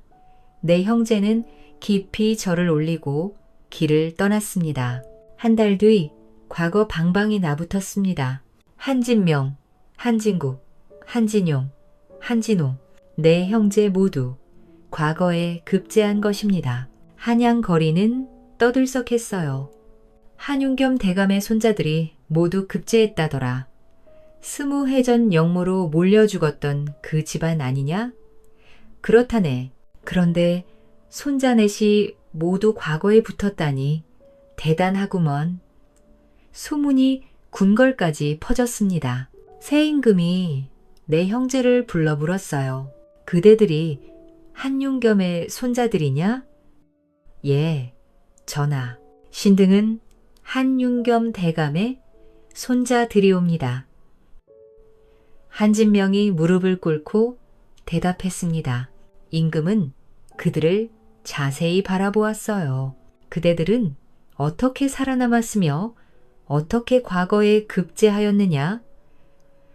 내 형제는 깊이 절을 올리고 길을 떠났습니다. 한 달 뒤 과거 방방이 나붙었습니다. 한진명, 한진국, 한진용, 한진호, 네 형제 모두 과거에 급제한 것입니다. 한양 거리는 떠들썩했어요. 한윤겸 대감의 손자들이 모두 급제했다더라. 스무해전 영모로 몰려 죽었던 그 집안 아니냐? 그렇다네. 그런데 손자 넷이 모두 과거에 붙었다니 대단하구먼. 소문이 궁궐까지 퍼졌습니다. 새 임금이 내 형제를 불러 물었어요. 그대들이 한윤겸의 손자들이냐? 예, 전하. 신등은 한윤겸 대감의 손자들이옵니다. 한진명이 무릎을 꿇고 대답했습니다. 임금은 그들을 자세히 바라보았어요. 그대들은 어떻게 살아남았으며 어떻게 과거에 급제하였느냐?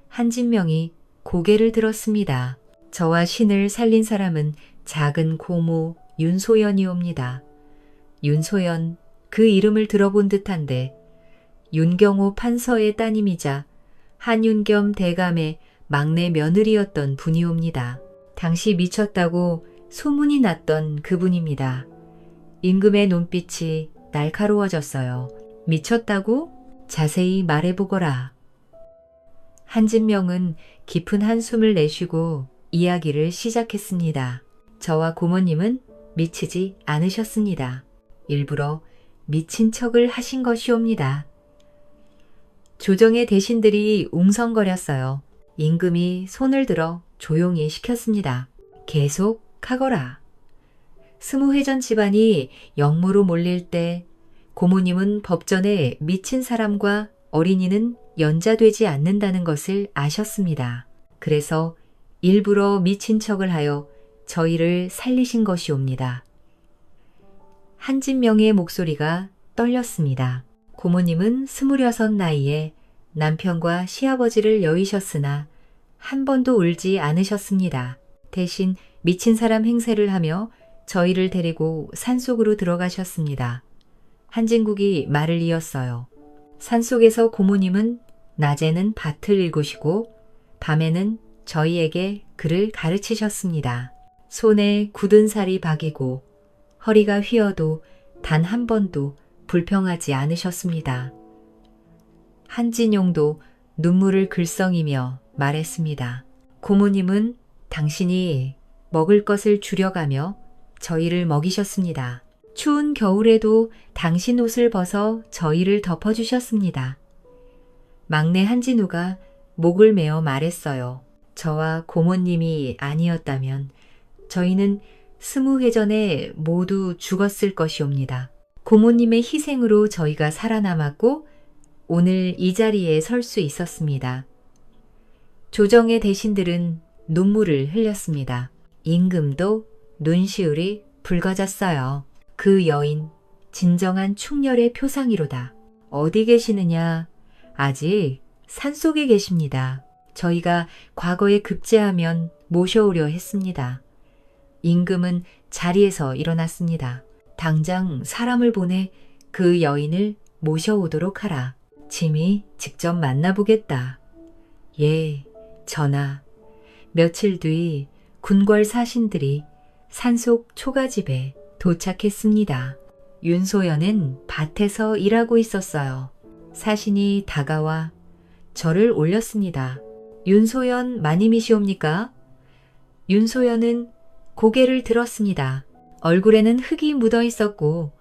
한진명이 고개를 들었습니다. 저와 신을 살린 사람은 작은 고모 윤소연이옵니다. 윤소연, 그 이름을 들어본 듯한데 윤경호 판서의 따님이자 한윤겸 대감의 막내 며느리였던 분이옵니다. 당시 미쳤다고 소문이 났던 그분입니다. 임금의 눈빛이 날카로워졌어요. 미쳤다고? 자세히 말해보거라. 한진명은 깊은 한숨을 내쉬고 이야기를 시작했습니다. 저와 고모님은 미치지 않으셨습니다. 일부러 미친 척을 하신 것이옵니다. 조정의 대신들이 웅성거렸어요. 임금이 손을 들어 조용히 시켰습니다. 계속하거라. 스무회전 집안이 영모로 몰릴 때 고모님은 법전에 미친 사람과 어린이는 연좌되지 않는다는 것을 아셨습니다. 그래서 일부러 미친 척을 하여 저희를 살리신 것이옵니다. 한진명의 목소리가 떨렸습니다. 고모님은 26 나이에 남편과 시아버지를 여의셨으나 한 번도 울지 않으셨습니다. 대신 미친 사람 행세를 하며 저희를 데리고 산속으로 들어가셨습니다. 한진국이 말을 이었어요. 산속에서 고모님은 낮에는 밭을 일구시고 밤에는 저희에게 글을 가르치셨습니다. 손에 굳은 살이 박이고 허리가 휘어도 단 한 번도 불평하지 않으셨습니다. 한진용도 눈물을 글썽이며 말했습니다. 고모님은 당신이 먹을 것을 줄여가며 저희를 먹이셨습니다. 추운 겨울에도 당신 옷을 벗어 저희를 덮어주셨습니다. 막내 한진우가 목을 메어 말했어요. 저와 고모님이 아니었다면 저희는 20회 전에 모두 죽었을 것이옵니다. 고모님의 희생으로 저희가 살아남았고 오늘 이 자리에 설 수 있었습니다. 조정의 대신들은 눈물을 흘렸습니다. 임금도 눈시울이 붉어졌어요. 그 여인, 진정한 충렬의 표상이로다. 어디 계시느냐? 아직 산속에 계십니다. 저희가 과거에 급제하면 모셔오려 했습니다. 임금은 자리에서 일어났습니다. 당장 사람을 보내 그 여인을 모셔오도록 하라. 짐이 직접 만나보겠다. 예, 전하. 며칠 뒤 군궐 사신들이 산속 초가집에 도착했습니다. 윤소연은 밭에서 일하고 있었어요. 사신이 다가와 절을 올렸습니다. 윤소연 마님이시옵니까? 윤소연은 고개를 들었습니다. 얼굴에는 흙이 묻어 있었고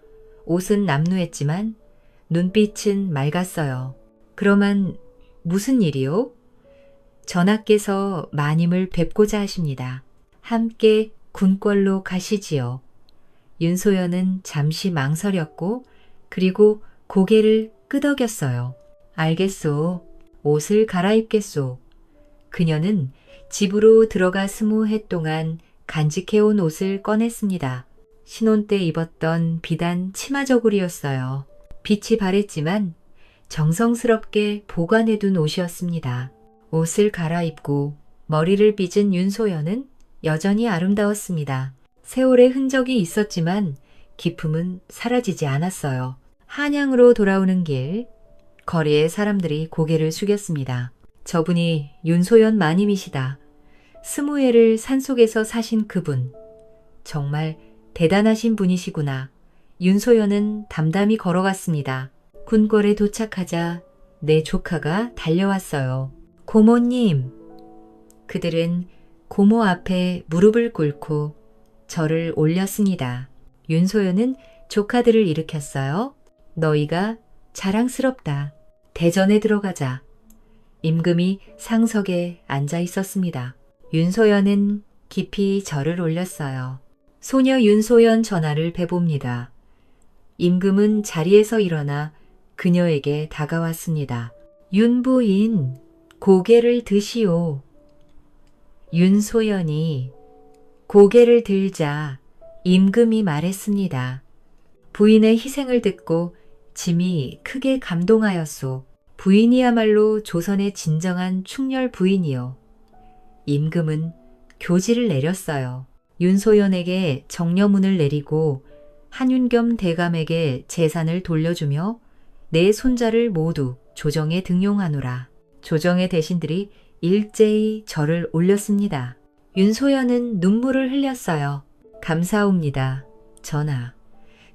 옷은 남루했지만 눈빛은 맑았어요. 그러만 무슨 일이요? 전하께서 마님을 뵙고자 하십니다. 함께 군궐로 가시지요. 윤소연은 잠시 망설였고 그리고 고개를 끄덕였어요. 알겠소. 옷을 갈아입겠소. 그녀는 집으로 들어가 20해 동안 간직해온 옷을 꺼냈습니다. 신혼 때 입었던 비단 치마저고리였어요. 빛이 바랬지만 정성스럽게 보관해둔 옷이었습니다. 옷을 갈아입고 머리를 빚은 윤소연은 여전히 아름다웠습니다. 세월의 흔적이 있었지만 기품은 사라지지 않았어요. 한양으로 돌아오는 길, 거리에 사람들이 고개를 숙였습니다. 저분이 윤소연 마님이시다. 20회를 산속에서 사신 그분. 정말 대단하신 분이시구나. 윤소연은 담담히 걸어갔습니다. 궁궐에 도착하자 내 조카가 달려왔어요. 고모님. 그들은 고모 앞에 무릎을 꿇고 절을 올렸습니다. 윤소연은 조카들을 일으켰어요. 너희가 자랑스럽다. 대전에 들어가자. 임금이 상석에 앉아 있었습니다. 윤소연은 깊이 절을 올렸어요. 소녀 윤소연 전하를 뵈봅니다. 임금은 자리에서 일어나 그녀에게 다가왔습니다. 윤부인, 고개를 드시오. 윤소연이 고개를 들자 임금이 말했습니다. 부인의 희생을 듣고 짐이 크게 감동하였소. 부인이야말로 조선의 진정한 충렬 부인이요. 임금은 교지를 내렸어요. 윤소연에게 정려문을 내리고 한윤겸 대감에게 재산을 돌려주며 내 손자를 모두 조정에 등용하노라. 조정의 대신들이 일제히 절을 올렸습니다. 윤소연은 눈물을 흘렸어요. 감사옵니다. 전하.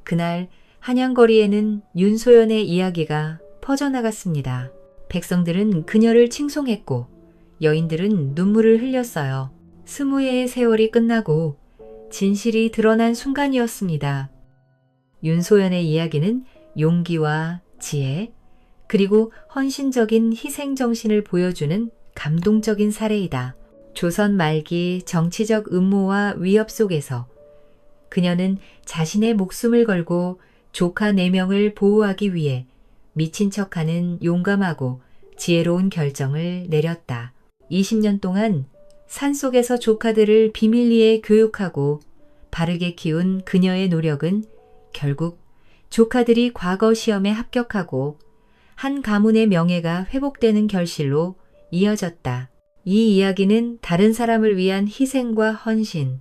그날 한양거리에는 윤소연의 이야기가 퍼져나갔습니다. 백성들은 그녀를 칭송했고 여인들은 눈물을 흘렸어요. 20회의 세월이 끝나고 진실이 드러난 순간이었습니다. 윤소연의 이야기는 용기와 지혜, 그리고 헌신적인 희생정신을 보여주는 감동적인 사례이다. 조선 말기 정치적 음모와 위협 속에서 그녀는 자신의 목숨을 걸고 조카 4명을 보호하기 위해 미친 척하는 용감하고 지혜로운 결정을 내렸다. 20년 동안 산속에서 조카들을 비밀리에 교육하고 바르게 키운 그녀의 노력은 결국 조카들이 과거 시험에 합격하고 한 가문의 명예가 회복되는 결실로 이어졌다. 이 이야기는 다른 사람을 위한 희생과 헌신,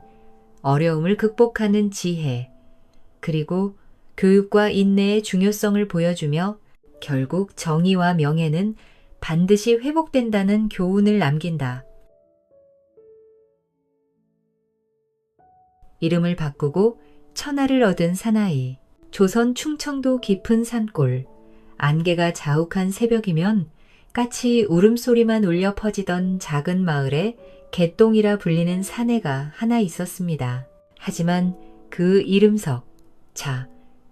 어려움을 극복하는 지혜, 그리고 교육과 인내의 중요성을 보여주며 결국 정의와 명예는 반드시 회복된다는 교훈을 남긴다. 이름을 바꾸고 천하를 얻은 사나이. 조선 충청도 깊은 산골. 안개가 자욱한 새벽이면 까치 울음소리만 울려 퍼지던 작은 마을에 개똥이라 불리는 사내가 하나 있었습니다. 하지만 그 이름석,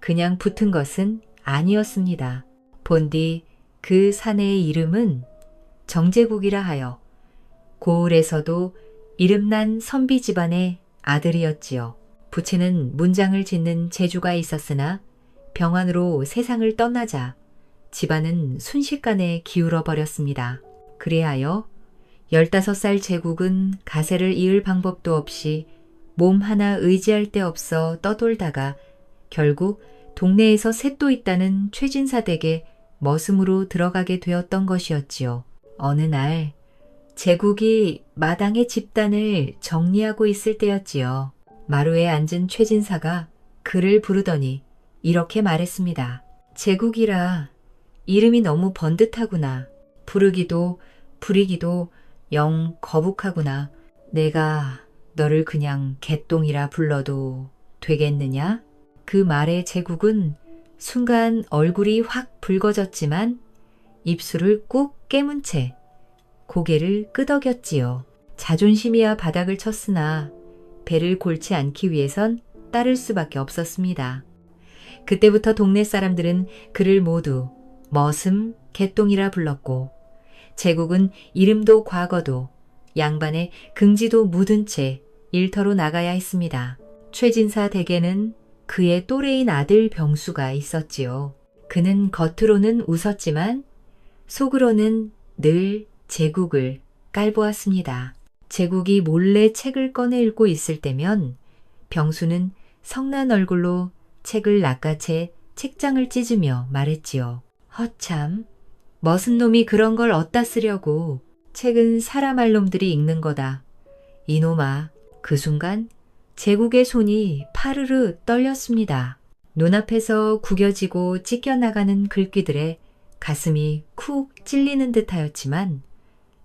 그냥 붙은 것은 아니었습니다. 본디 그 사내의 이름은 정제국이라 하여 고을에서도 이름난 선비 집안의 아들이었지요. 부친은 문장을 짓는 재주가 있었으나 병환으로 세상을 떠나자 집안은 순식간에 기울어 버렸습니다. 그리하여 15살 제국은 가세를 이을 방법도 없이 몸 하나 의지할 데 없어 떠돌다가 결국 동네에서 셋도 있다는 최진사 댁에 머슴으로 들어가게 되었던 것이었지요. 어느 날 제국이 마당의 집단을 정리하고 있을 때였지요. 마루에 앉은 최진사가 그를 부르더니 이렇게 말했습니다. 제국이라 이름이 너무 번듯하구나. 부르기도 부리기도 영 거북하구나. 내가 너를 그냥 개똥이라 불러도 되겠느냐? 그 말에 제국은 순간 얼굴이 확 붉어졌지만 입술을 꾹 깨문 채 고개를 끄덕였지요. 자존심이야 바닥을 쳤으나 배를 골지 않기 위해선 따를 수밖에 없었습니다. 그때부터 동네 사람들은 그를 모두 머슴 개똥이라 불렀고 제국은 이름도 과거도 양반의 긍지도 묻은 채 일터로 나가야 했습니다. 최진사 댁에는 그의 또래인 아들 병수가 있었지요. 그는 겉으로는 웃었지만 속으로는 늘 제국을 깔보았습니다. 제국이 몰래 책을 꺼내 읽고 있을 때면 병수는 성난 얼굴로 책을 낚아채 책장을 찢으며 말했지요. 허참, 머슴 놈이 그런 걸 어디다 쓰려고. 책은 사람 할 놈들이 읽는 거다. 이놈아, 그 순간 제국의 손이 파르르 떨렸습니다. 눈앞에서 구겨지고 찢겨나가는 글귀들에 가슴이 쿡 찔리는 듯하였지만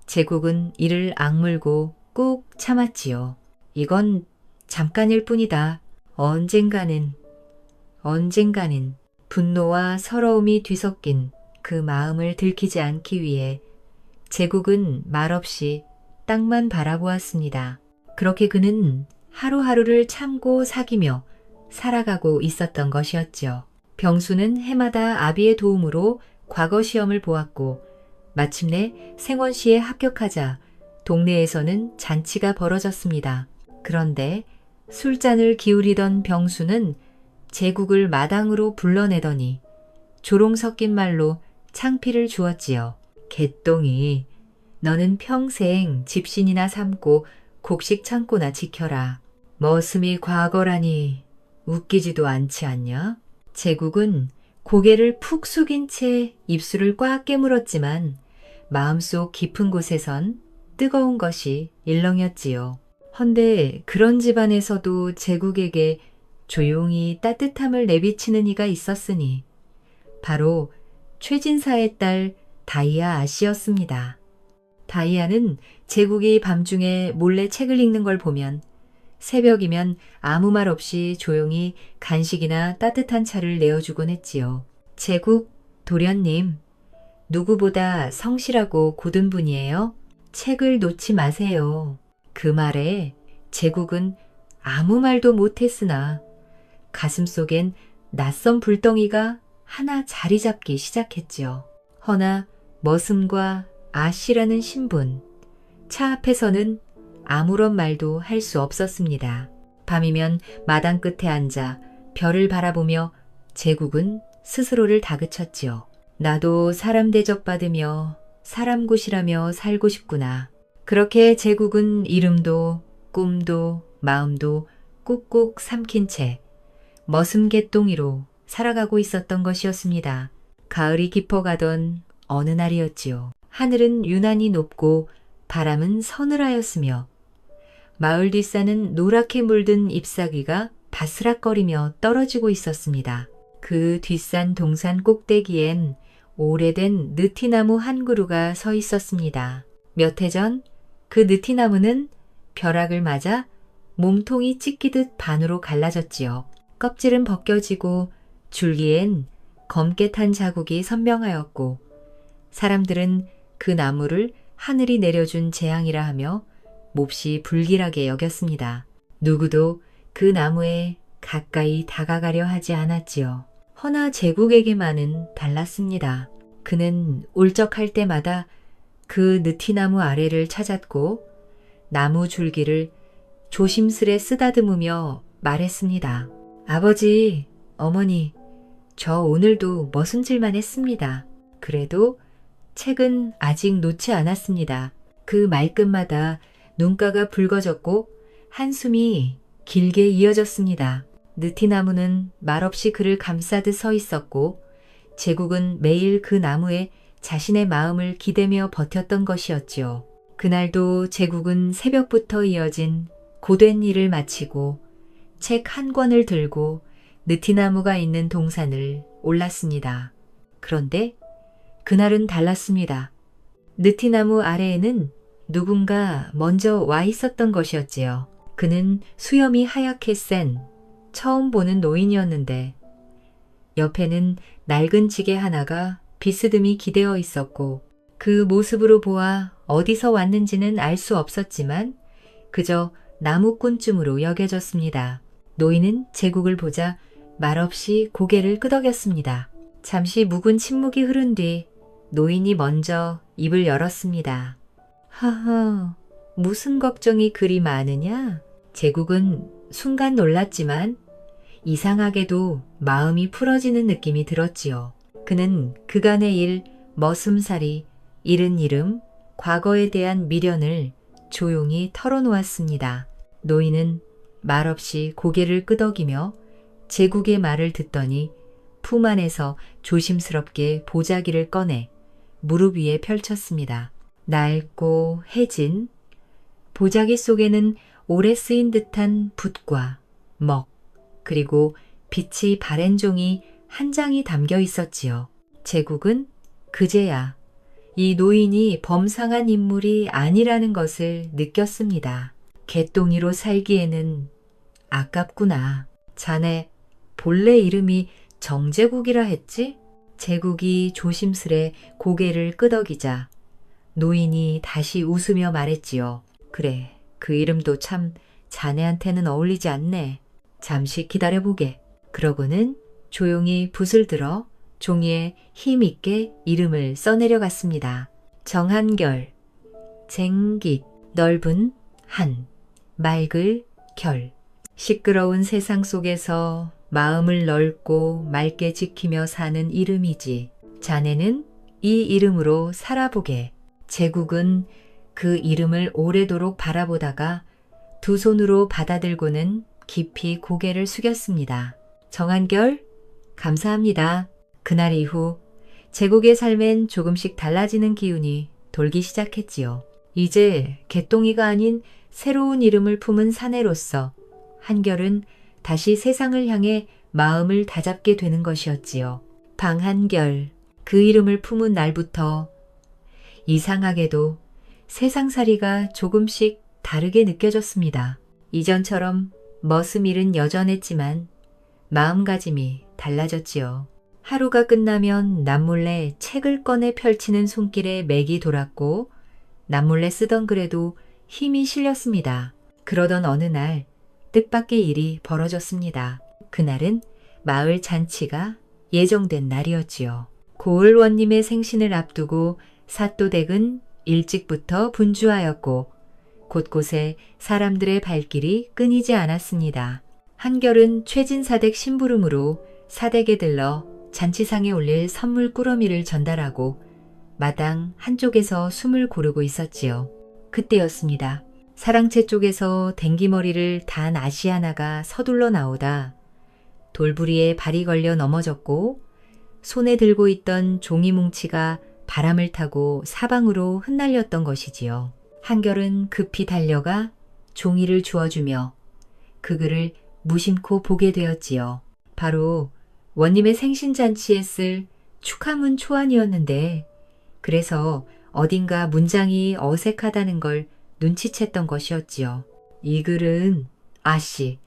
제국은 이를 악물고 꾹 참았지요. 이건 잠깐일 뿐이다. 언젠가는 분노와 서러움이 뒤섞인 그 마음을 들키지 않기 위해 제국은 말없이 땅만 바라보았습니다. 그렇게 그는 하루하루를 참고 사귀며 살아가고 있었던 것이었죠. 병수는 해마다 아비의 도움으로 과거 시험을 보았고 마침내 생원시에 합격하자 동네에서는 잔치가 벌어졌습니다. 그런데 술잔을 기울이던 병수는 제국을 마당으로 불러내더니 조롱 섞인 말로 창피를 주었지요. 개똥이, 너는 평생 집신이나 삼고 곡식 창고나 지켜라. 머슴이 과거라니 웃기지도 않지 않냐? 제국은 고개를 푹 숙인 채 입술을 꽉 깨물었지만 마음속 깊은 곳에선 뜨거운 것이 일렁였지요. 헌데 그런 집안에서도 제국에게 조용히 따뜻함을 내비치는 이가 있었으니 바로 최진사의 딸 다이아 아씨였습니다. 다이아는 제국이 밤중에 몰래 책을 읽는 걸 보면 새벽이면 아무 말 없이 조용히 간식이나 따뜻한 차를 내어주곤 했지요. 제국, 도련님, 누구보다 성실하고 고든 분이에요. 책을 놓지 마세요. 그 말에 제국은 아무 말도 못했으나 가슴속엔 낯선 불덩이가 하나 자리 잡기 시작했지요. 허나 머슴과 아씨라는 신분, 차 앞에서는 아무런 말도 할 수 없었습니다. 밤이면 마당 끝에 앉아 별을 바라보며 제국은 스스로를 다그쳤지요. 나도 사람 대접받으며 사람 굿이라며 살고 싶구나. 그렇게 제국은 이름도 꿈도 마음도 꾹꾹 삼킨 채 머슴개똥이로 살아가고 있었던 것이었습니다. 가을이 깊어가던 어느 날이었지요. 하늘은 유난히 높고 바람은 서늘하였으며 마을 뒷산은 노랗게 물든 잎사귀가 바스락거리며 떨어지고 있었습니다. 그 뒷산 동산 꼭대기엔 오래된 느티나무 한 그루가 서 있었습니다. 몇 해 전 그 느티나무는 벼락을 맞아 몸통이 찢기듯 반으로 갈라졌지요. 껍질은 벗겨지고 줄기엔 검게 탄 자국이 선명하였고 사람들은 그 나무를 하늘이 내려준 재앙이라 하며 몹시 불길하게 여겼습니다. 누구도 그 나무에 가까이 다가가려 하지 않았지요. 허나 제국에게만은 달랐습니다. 그는 울적할 때마다 그 느티나무 아래를 찾았고 나무 줄기를 조심스레 쓰다듬으며 말했습니다. 아버지, 어머니, 저 오늘도 머슴질만 했습니다. 그래도 책은 아직 놓지 않았습니다. 그 말끝마다 눈가가 붉어졌고 한숨이 길게 이어졌습니다. 느티나무는 말없이 그를 감싸듯 서 있었고 제국은 매일 그 나무에 자신의 마음을 기대며 버텼던 것이었지요. 그날도 제국은 새벽부터 이어진 고된 일을 마치고 책 한 권을 들고 느티나무가 있는 동산을 올랐습니다. 그런데 그날은 달랐습니다. 느티나무 아래에는 누군가 먼저 와 있었던 것이었지요. 그는 수염이 하얗게 센 처음 보는 노인이었는데 옆에는 낡은 지게 하나가 비스듬히 기대어 있었고 그 모습으로 보아 어디서 왔는지는 알 수 없었지만 그저 나무꾼쯤으로 여겨졌습니다. 노인은 제국을 보자 말없이 고개를 끄덕였습니다. 잠시 묵은 침묵이 흐른 뒤 노인이 먼저 입을 열었습니다. 하하, 무슨 걱정이 그리 많으냐? 제국은 순간 놀랐지만 이상하게도 마음이 풀어지는 느낌이 들었지요. 그는 그간의 일, 머슴살이, 잃은 이름, 과거에 대한 미련을 조용히 털어놓았습니다. 노인은 말없이 고개를 끄덕이며 제국의 말을 듣더니 품 안에서 조심스럽게 보자기를 꺼내 무릎 위에 펼쳤습니다. 낡고 해진 보자기 속에는 오래 쓰인 듯한 붓과 먹, 그리고 빛이 바랜 종이 한 장이 담겨 있었지요. 제국은 그제야 이 노인이 범상한 인물이 아니라는 것을 느꼈습니다. 개똥이로 살기에는 아깝구나. 자네 본래 이름이 정제국이라 했지? 제국이 조심스레 고개를 끄덕이자 노인이 다시 웃으며 말했지요. 그래, 그 이름도 참 자네한테는 어울리지 않네. 잠시 기다려보게. 그러고는 조용히 붓을 들어 종이에 힘있게 이름을 써내려갔습니다. 정한결, 쟁깃, 넓은 한, 맑을 결. 시끄러운 세상 속에서 마음을 넓고 맑게 지키며 사는 이름이지. 자네는 이 이름으로 살아보게. 제국은 그 이름을 오래도록 바라보다가 두 손으로 받아들고는 깊이 고개를 숙였습니다. 정한결, 감사합니다. 그날 이후 제국의 삶엔 조금씩 달라지는 기운이 돌기 시작했지요. 이제 개똥이가 아닌 새로운 이름을 품은 사내로서 한결은 다시 세상을 향해 마음을 다잡게 되는 것이었지요. 방한결, 그 이름을 품은 날부터 이상하게도 세상살이가 조금씩 다르게 느껴졌습니다. 이전처럼 머슴일은 여전했지만 마음가짐이 달라졌지요. 하루가 끝나면 남몰래 책을 꺼내 펼치는 손길에 맥이 돌았고 남몰래 쓰던 글에도 힘이 실렸습니다. 그러던 어느 날 뜻밖의 일이 벌어졌습니다. 그날은 마을 잔치가 예정된 날이었지요. 고을원님의 생신을 앞두고 사또댁은 일찍부터 분주하였고 곳곳에 사람들의 발길이 끊이지 않았습니다. 한결은 최진사댁 심부름으로 사댁에 들러 잔치상에 올릴 선물 꾸러미를 전달하고 마당 한쪽에서 숨을 고르고 있었지요. 그때였습니다. 사랑채 쪽에서 댕기머리를 단 아시아나가 서둘러 나오다 돌부리에 발이 걸려 넘어졌고 손에 들고 있던 종이 뭉치가 바람을 타고 사방으로 흩날렸던 것이지요. 한결은 급히 달려가 종이를 주워주며 그 글을 무심코 보게 되었지요. 바로 원님의 생신잔치에 쓸 축하문 초안이었는데 그래서 어딘가 문장이 어색하다는 걸 눈치챘던 것이었지요. 이 글은 아씨,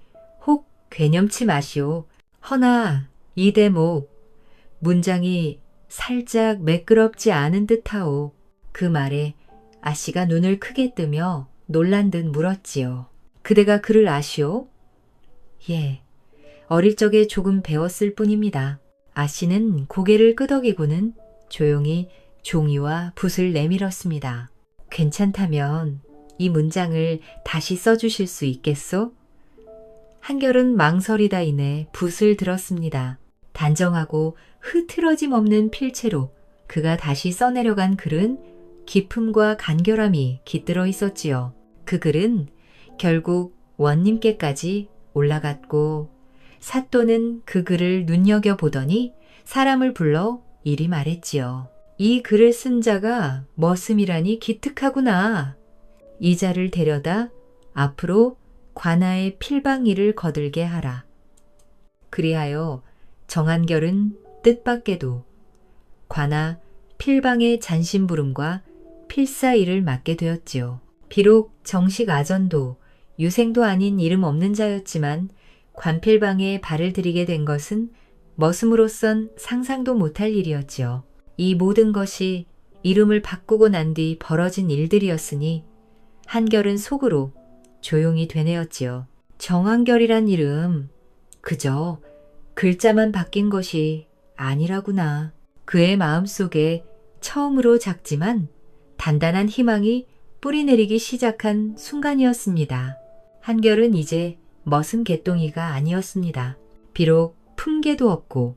혹 괴념치 마시오. 허나 이 대목 문장이 살짝 매끄럽지 않은 듯하오. 그 말에 아씨가 눈을 크게 뜨며 놀란 듯 물었지요. 그대가 글을 아시오? 예, 어릴 적에 조금 배웠을 뿐입니다. 아씨는 고개를 끄덕이고는 조용히 종이와 붓을 내밀었습니다. 괜찮다면 이 문장을 다시 써주실 수 있겠소? 한결은 망설이다이내 붓을 들었습니다. 단정하고 흐트러짐 없는 필체로 그가 다시 써내려간 글은 기품과 간결함이 깃들어 있었지요. 그 글은 결국 원님께까지 올라갔고 사또는 그 글을 눈여겨보더니 사람을 불러 이리 말했지요. 이 글을 쓴 자가 머슴이라니 기특하구나. 이 자를 데려다 앞으로 관아의 필방일을 거들게 하라. 그리하여 정한결은 뜻밖에도 관아 필방의 잔심부름과 필사일을 맡게 되었지요. 비록 정식 아전도 유생도 아닌 이름 없는 자였지만 관필방에 발을 들이게 된 것은 머슴으로선 상상도 못할 일이었지요. 이 모든 것이 이름을 바꾸고 난 뒤 벌어진 일들이었으니 한결은 속으로 조용히 되뇌었지요. 정한결이란 이름 그저 글자만 바뀐 것이 아니라구나. 그의 마음속에 처음으로 작지만 단단한 희망이 뿌리내리기 시작한 순간이었습니다. 한결은 이제 머슴 개똥이가 아니었습니다. 비록 품계도 없고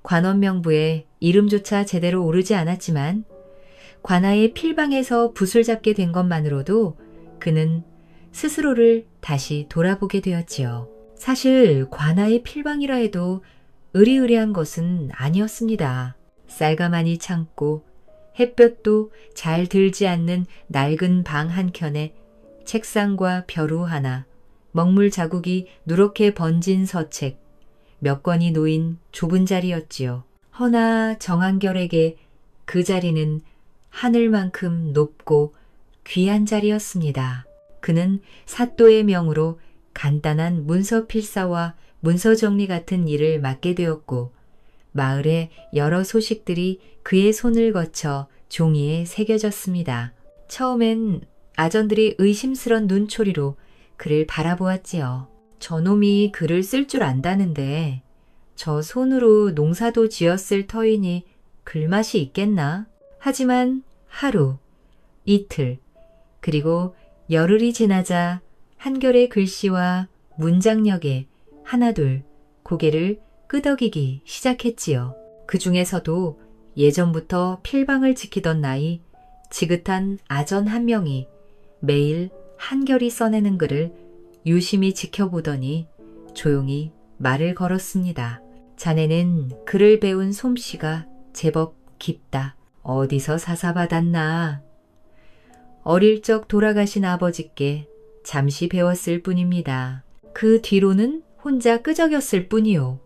관원명부에 이름조차 제대로 오르지 않았지만 관아의 필방에서 붓을 잡게 된 것만으로도 그는 스스로를 다시 돌아보게 되었지요. 사실 관아의 필방이라 해도 으리으리한 것은 아니었습니다. 쌀가마니 창고 햇볕도 잘 들지 않는 낡은 방 한켠에 책상과 벼루 하나, 먹물 자국이 누렇게 번진 서책, 몇 권이 놓인 좁은 자리였지요. 허나 정한결에게 그 자리는 하늘만큼 높고 귀한 자리였습니다. 그는 사또의 명으로 간단한 문서 필사와 문서 정리 같은 일을 맡게 되었고 마을의 여러 소식들이 그의 손을 거쳐 종이에 새겨졌습니다. 처음엔 아전들이 의심스런 눈초리로 그를 바라보았지요. 저놈이 글을 쓸 줄 안다는데 저 손으로 농사도 지었을 터이니 글맛이 있겠나? 하지만 하루, 이틀, 그리고 열흘이 지나자 한결의 글씨와 문장력에 하나둘 고개를 끄덕이기 시작했지요. 그 중에서도 예전부터 필방을 지키던 나이 지긋한 아전 한 명이 매일 한결이 써내는 글을 유심히 지켜보더니 조용히 말을 걸었습니다. 자네는 글을 배운 솜씨가 제법 깊다. 어디서 사사받았나? 어릴 적 돌아가신 아버지께 잠시 배웠을 뿐입니다. 그 뒤로는 혼자 끄적였을 뿐이요.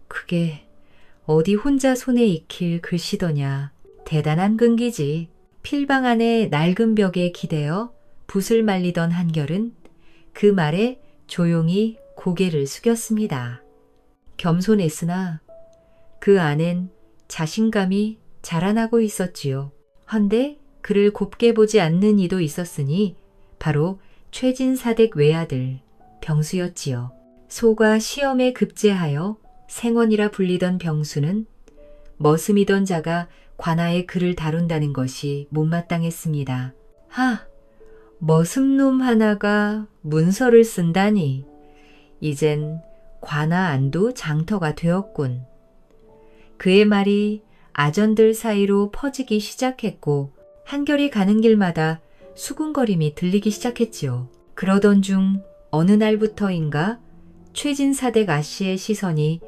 그게 어디 혼자 손에 익힐 글씨더냐. 대단한 근기지. 필방 안에 낡은 벽에 기대어 붓을 말리던 한결은 그 말에 조용히 고개를 숙였습니다. 겸손했으나 그 안엔 자신감이 자라나고 있었지요. 헌데 그를 곱게 보지 않는 이도 있었으니 바로 최진사댁 외아들 병수였지요. 소가 시험에 급제하여 생원이라 불리던 병수는 머슴이던 자가 관아의 글을 다룬다는 것이 못마땅했습니다. 머슴놈 하나가 문서를 쓴다니. 이젠 관아 안도 장터가 되었군. 그의 말이 아전들 사이로 퍼지기 시작했고 한결이 가는 길마다 수군거림이 들리기 시작했지요. 그러던 중 어느 날부터인가 최진사댁 아씨의 시선이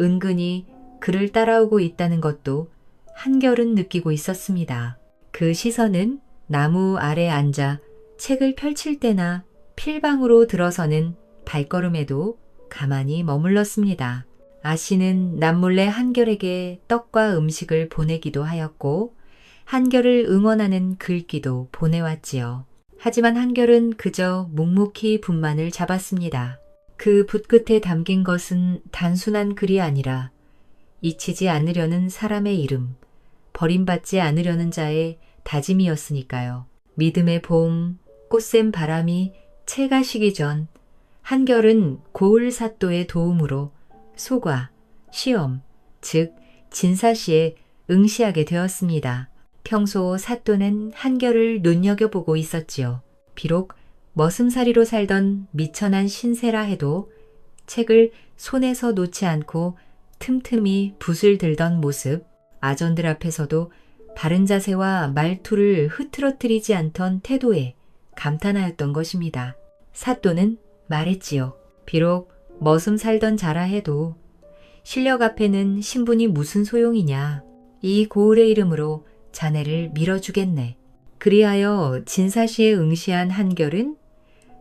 은근히 그를 따라오고 있다는 것도 한결은 느끼고 있었습니다. 그 시선은 나무 아래 앉아 책을 펼칠 때나 필방으로 들어서는 발걸음에도 가만히 머물렀습니다. 아씨는 남몰래 한결에게 떡과 음식을 보내기도 하였고 한결을 응원하는 글귀도 보내왔지요. 하지만 한결은 그저 묵묵히 붓만을 잡았습니다. 그 붓끝에 담긴 것은 단순한 글이 아니라 잊히지 않으려는 사람의 이름, 버림받지 않으려는 자의 다짐이었으니까요. 믿음의 봄, 꽃샘 바람이 채가 시기 전 한결은 고을 사또의 도움으로 소과, 시험, 즉 진사시에 응시하게 되었습니다. 평소 사또는 한결을 눈여겨보고 있었지요. 비록 머슴살이로 살던 미천한 신세라 해도 책을 손에서 놓지 않고 틈틈이 붓을 들던 모습, 아전들 앞에서도 바른 자세와 말투를 흐트러뜨리지 않던 태도에 감탄하였던 것입니다. 사또는 말했지요. 비록 머슴 살던 자라 해도 실력 앞에는 신분이 무슨 소용이냐. 이 고을의 이름으로 자네를 밀어주겠네. 그리하여 진사시에 응시한 한결은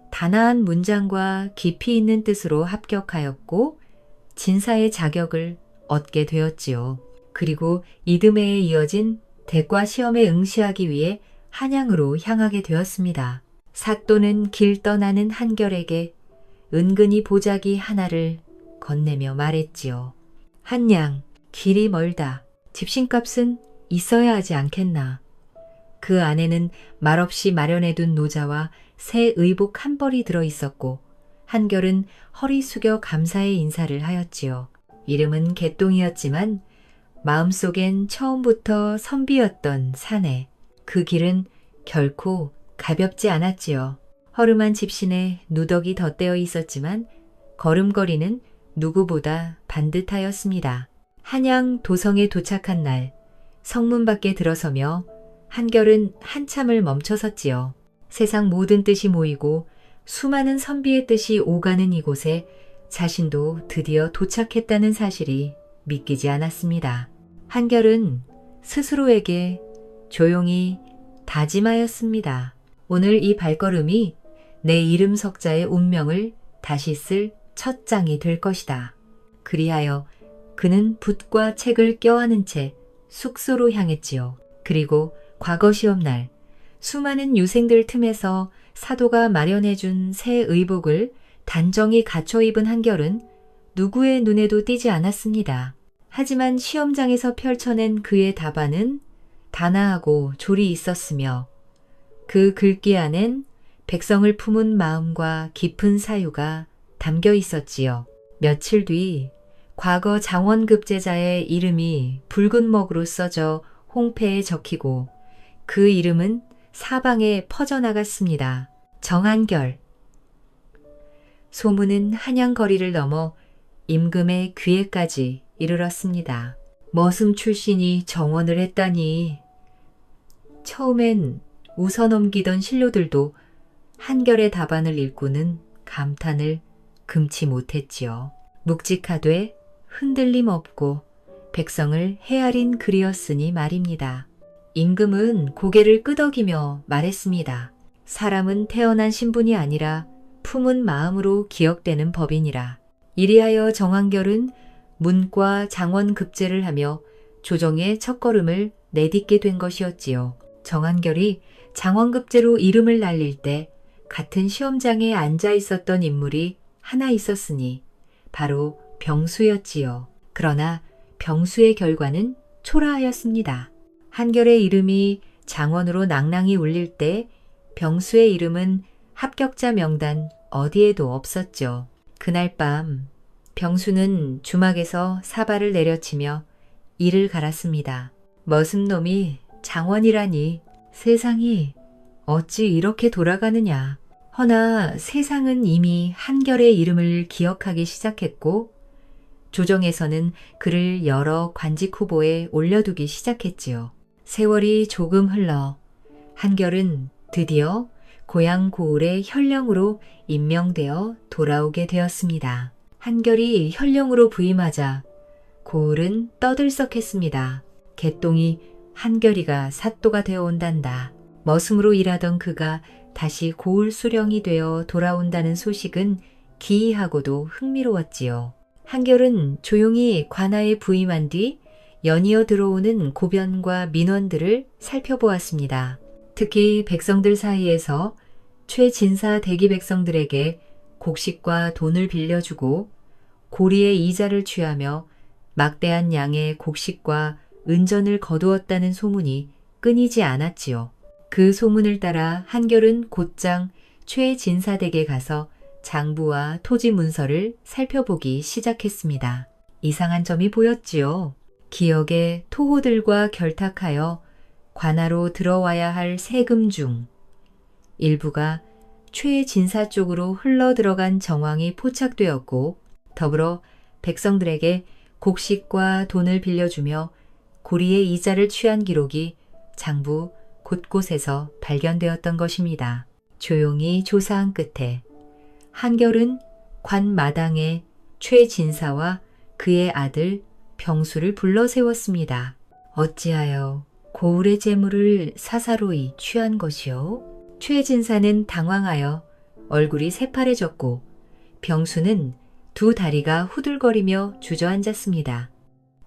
단아한 문장과 깊이 있는 뜻으로 합격하였고 진사의 자격을 얻게 되었지요. 그리고 이듬해에 이어진 대과 시험에 응시하기 위해 한양으로 향하게 되었습니다. 사또는 길 떠나는 한결에게 은근히 보자기 하나를 건네며 말했지요. 한양, 길이 멀다. 집신값은 있어야 하지 않겠나. 그 안에는 말없이 마련해둔 노자와 새 의복 한 벌이 들어있었고 한결은 허리 숙여 감사의 인사를 하였지요. 이름은 개똥이었지만 마음속엔 처음부터 선비였던 사내. 그 길은 결코 가볍지 않았지요. 허름한 집신에 누더기 덧대어 있었지만 걸음걸이는 누구보다 반듯하였습니다. 한양 도성에 도착한 날 성문 밖에 들어서며 한결은 한참을 멈춰섰지요. 세상 모든 뜻이 모이고 수많은 선비의 뜻이 오가는 이곳에 자신도 드디어 도착했다는 사실이 믿기지 않았습니다. 한결은 스스로에게 조용히 다짐하였습니다. 오늘 이 발걸음이 내 이름 석자의 운명을 다시 쓸 첫 장이 될 것이다. 그리하여 그는 붓과 책을 껴안은 채 숙소로 향했지요. 그리고 과거 시험날 수많은 유생들 틈에서 사도가 마련해준 새 의복을 단정히 갖춰 입은 한결은 누구의 눈에도 띄지 않았습니다. 하지만 시험장에서 펼쳐낸 그의 답안은 단아하고 조리 있었으며 그 글귀 안엔 백성을 품은 마음과 깊은 사유가 담겨 있었지요. 며칠 뒤 과거 장원급제자의 이름이 붉은 먹으로 써져 홍패에 적히고 그 이름은 사방에 퍼져나갔습니다. 정한결. 소문은 한양거리를 넘어 임금의 귀에까지 이르렀습니다. 머슴 출신이 정원을 했다니. 처음엔 웃어넘기던 신료들도 한결의 답안을 읽고는 감탄을 금치 못했지요. 묵직하되 흔들림 없고 백성을 헤아린 글이었으니 말입니다. 임금은 고개를 끄덕이며 말했습니다. 사람은 태어난 신분이 아니라 품은 마음으로 기억되는 법이니라. 이리하여 정한결은 문과 장원급제를 하며 조정의 첫걸음을 내딛게 된 것이었지요. 정한결이 장원급제로 이름을 날릴 때 같은 시험장에 앉아 있었던 인물이 하나 있었으니 바로 병수였지요. 그러나 병수의 결과는 초라하였습니다. 한결의 이름이 장원으로 낭낭이 울릴 때 병수의 이름은 합격자 명단 어디에도 없었죠. 그날 밤 병수는 주막에서 사발을 내려치며 이를 갈았습니다. 머슴놈이 장원이라니 세상이 어찌 이렇게 돌아가느냐. 허나 세상은 이미 한결의 이름을 기억하기 시작했고 조정에서는 그를 여러 관직 후보에 올려두기 시작했지요. 세월이 조금 흘러 한결은 드디어 고향 고을의 현령으로 임명되어 돌아오게 되었습니다. 한결이 현령으로 부임하자 고을은 떠들썩했습니다. 개똥이 한결이가 사또가 되어 온단다. 머슴으로 일하던 그가 다시 고을 수령이 되어 돌아온다는 소식은 기이하고도 흥미로웠지요. 한결은 조용히 관아에 부임한 뒤 연이어 들어오는 고변과 민원들을 살펴보았습니다. 특히 백성들 사이에서 최진사 대기 백성들에게 곡식과 돈을 빌려주고 고리의 이자를 취하며 막대한 양의 곡식과 은전을 거두었다는 소문이 끊이지 않았지요. 그 소문을 따라 한결은 곧장 최진사댁에 가서 장부와 토지 문서를 살펴보기 시작했습니다. 이상한 점이 보였지요. 기역의 토호들과 결탁하여 관하로 들어와야 할 세금 중 일부가 최진사 쪽으로 흘러 들어간 정황이 포착되었고 더불어 백성들에게 곡식과 돈을 빌려주며 고리의 이자를 취한 기록이 장부 곳곳에서 발견되었던 것입니다. 조용히 조사한 끝에 한결은 관 마당에 최진사와 그의 아들 병수를 불러 세웠습니다. 어찌하여 고을의 재물을 사사로이 취한 것이요? 최진사는 당황하여 얼굴이 새파래졌고 병수는 두 다리가 후들거리며 주저앉았습니다.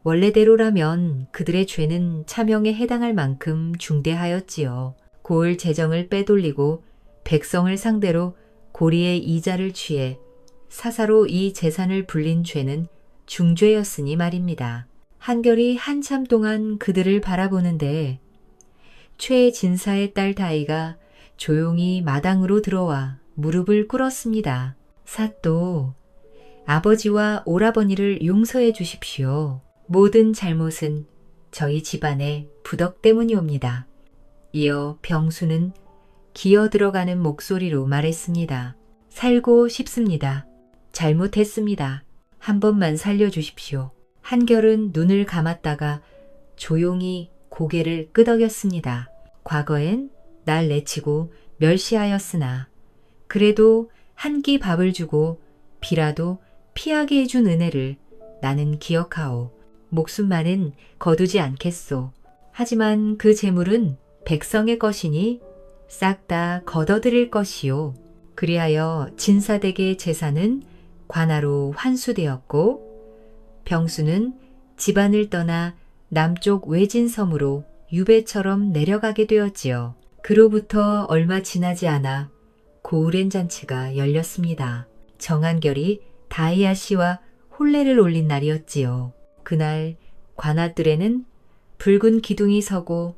원래대로라면 그들의 죄는 차명에 해당할 만큼 중대하였지요. 고을 재정을 빼돌리고 백성을 상대로 고리의 이자를 취해 사사로 이 재산을 불린 죄는 중죄였으니 말입니다. 한결이 한참 동안 그들을 바라보는데 최진사의 딸 다이가 조용히 마당으로 들어와 무릎을 꿇었습니다. 사또, 아버지와 오라버니를 용서해 주십시오. 모든 잘못은 저희 집안의 부덕 때문이옵니다. 이어 병수는 기어 들어가는 목소리로 말했습니다. 살고 싶습니다. 잘못했습니다. 한 번만 살려주십시오. 한결은 눈을 감았다가 조용히 고개를 끄덕였습니다. 과거엔 날 내치고 멸시하였으나 그래도 한 끼 밥을 주고 비라도 피하게 해준 은혜를 나는 기억하오. 목숨만은 거두지 않겠소. 하지만 그 재물은 백성의 것이니 싹 다 거둬들일 것이요. 그리하여 진사댁의 재산은 관하로 환수되었고 병수는 집안을 떠나 남쪽 외진섬으로 유배처럼 내려가게 되었지요. 그로부터 얼마 지나지 않아 고우렌 잔치가 열렸습니다. 정한결이 다이아 씨와 혼례를 올린 날이었지요. 그날 관아뜰에는 붉은 기둥이 서고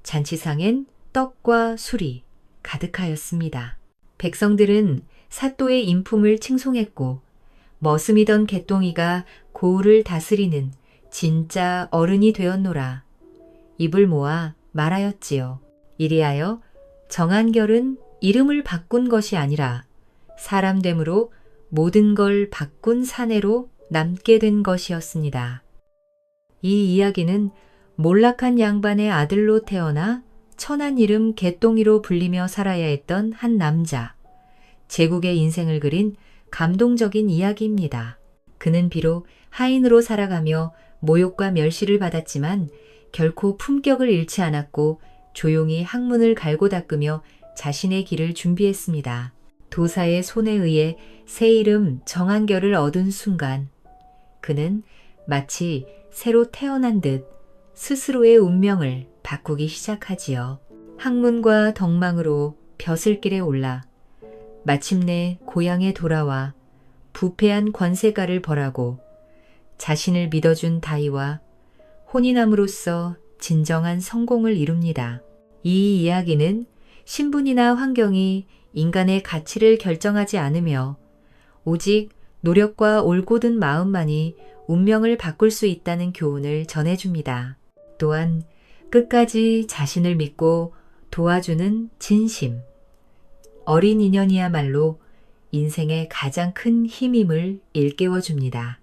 잔치상엔 떡과 술이 가득하였습니다. 백성들은 사또의 인품을 칭송했고 머슴이던 개똥이가 고우를 다스리는 진짜 어른이 되었노라. 입을 모아 말하였지요. 이리하여 정한결은 이름을 바꾼 것이 아니라 사람됨으로 모든 걸 바꾼 사내로 남게 된 것이었습니다. 이 이야기는 몰락한 양반의 아들로 태어나 천한 이름 개똥이로 불리며 살아야 했던 한 남자, 제국의 인생을 그린 감동적인 이야기입니다. 그는 비록 하인으로 살아가며 모욕과 멸시를 받았지만 결코 품격을 잃지 않았고 조용히 학문을 갈고 닦으며 자신의 길을 준비했습니다. 도사의 손에 의해 새 이름 정한결을 얻은 순간 그는 마치 새로 태어난 듯 스스로의 운명을 바꾸기 시작하지요. 학문과 덕망으로 벼슬길에 올라 마침내 고향에 돌아와 부패한 관세가를 벌하고 자신을 믿어준 다이와 혼인함으로써 진정한 성공을 이룹니다. 이 이야기는 신분이나 환경이 인간의 가치를 결정하지 않으며 오직 노력과 올곧은 마음만이 운명을 바꿀 수 있다는 교훈을 전해줍니다. 또한 끝까지 자신을 믿고 도와주는 진심, 어린 인연이야말로 인생의 가장 큰 힘임을 일깨워줍니다.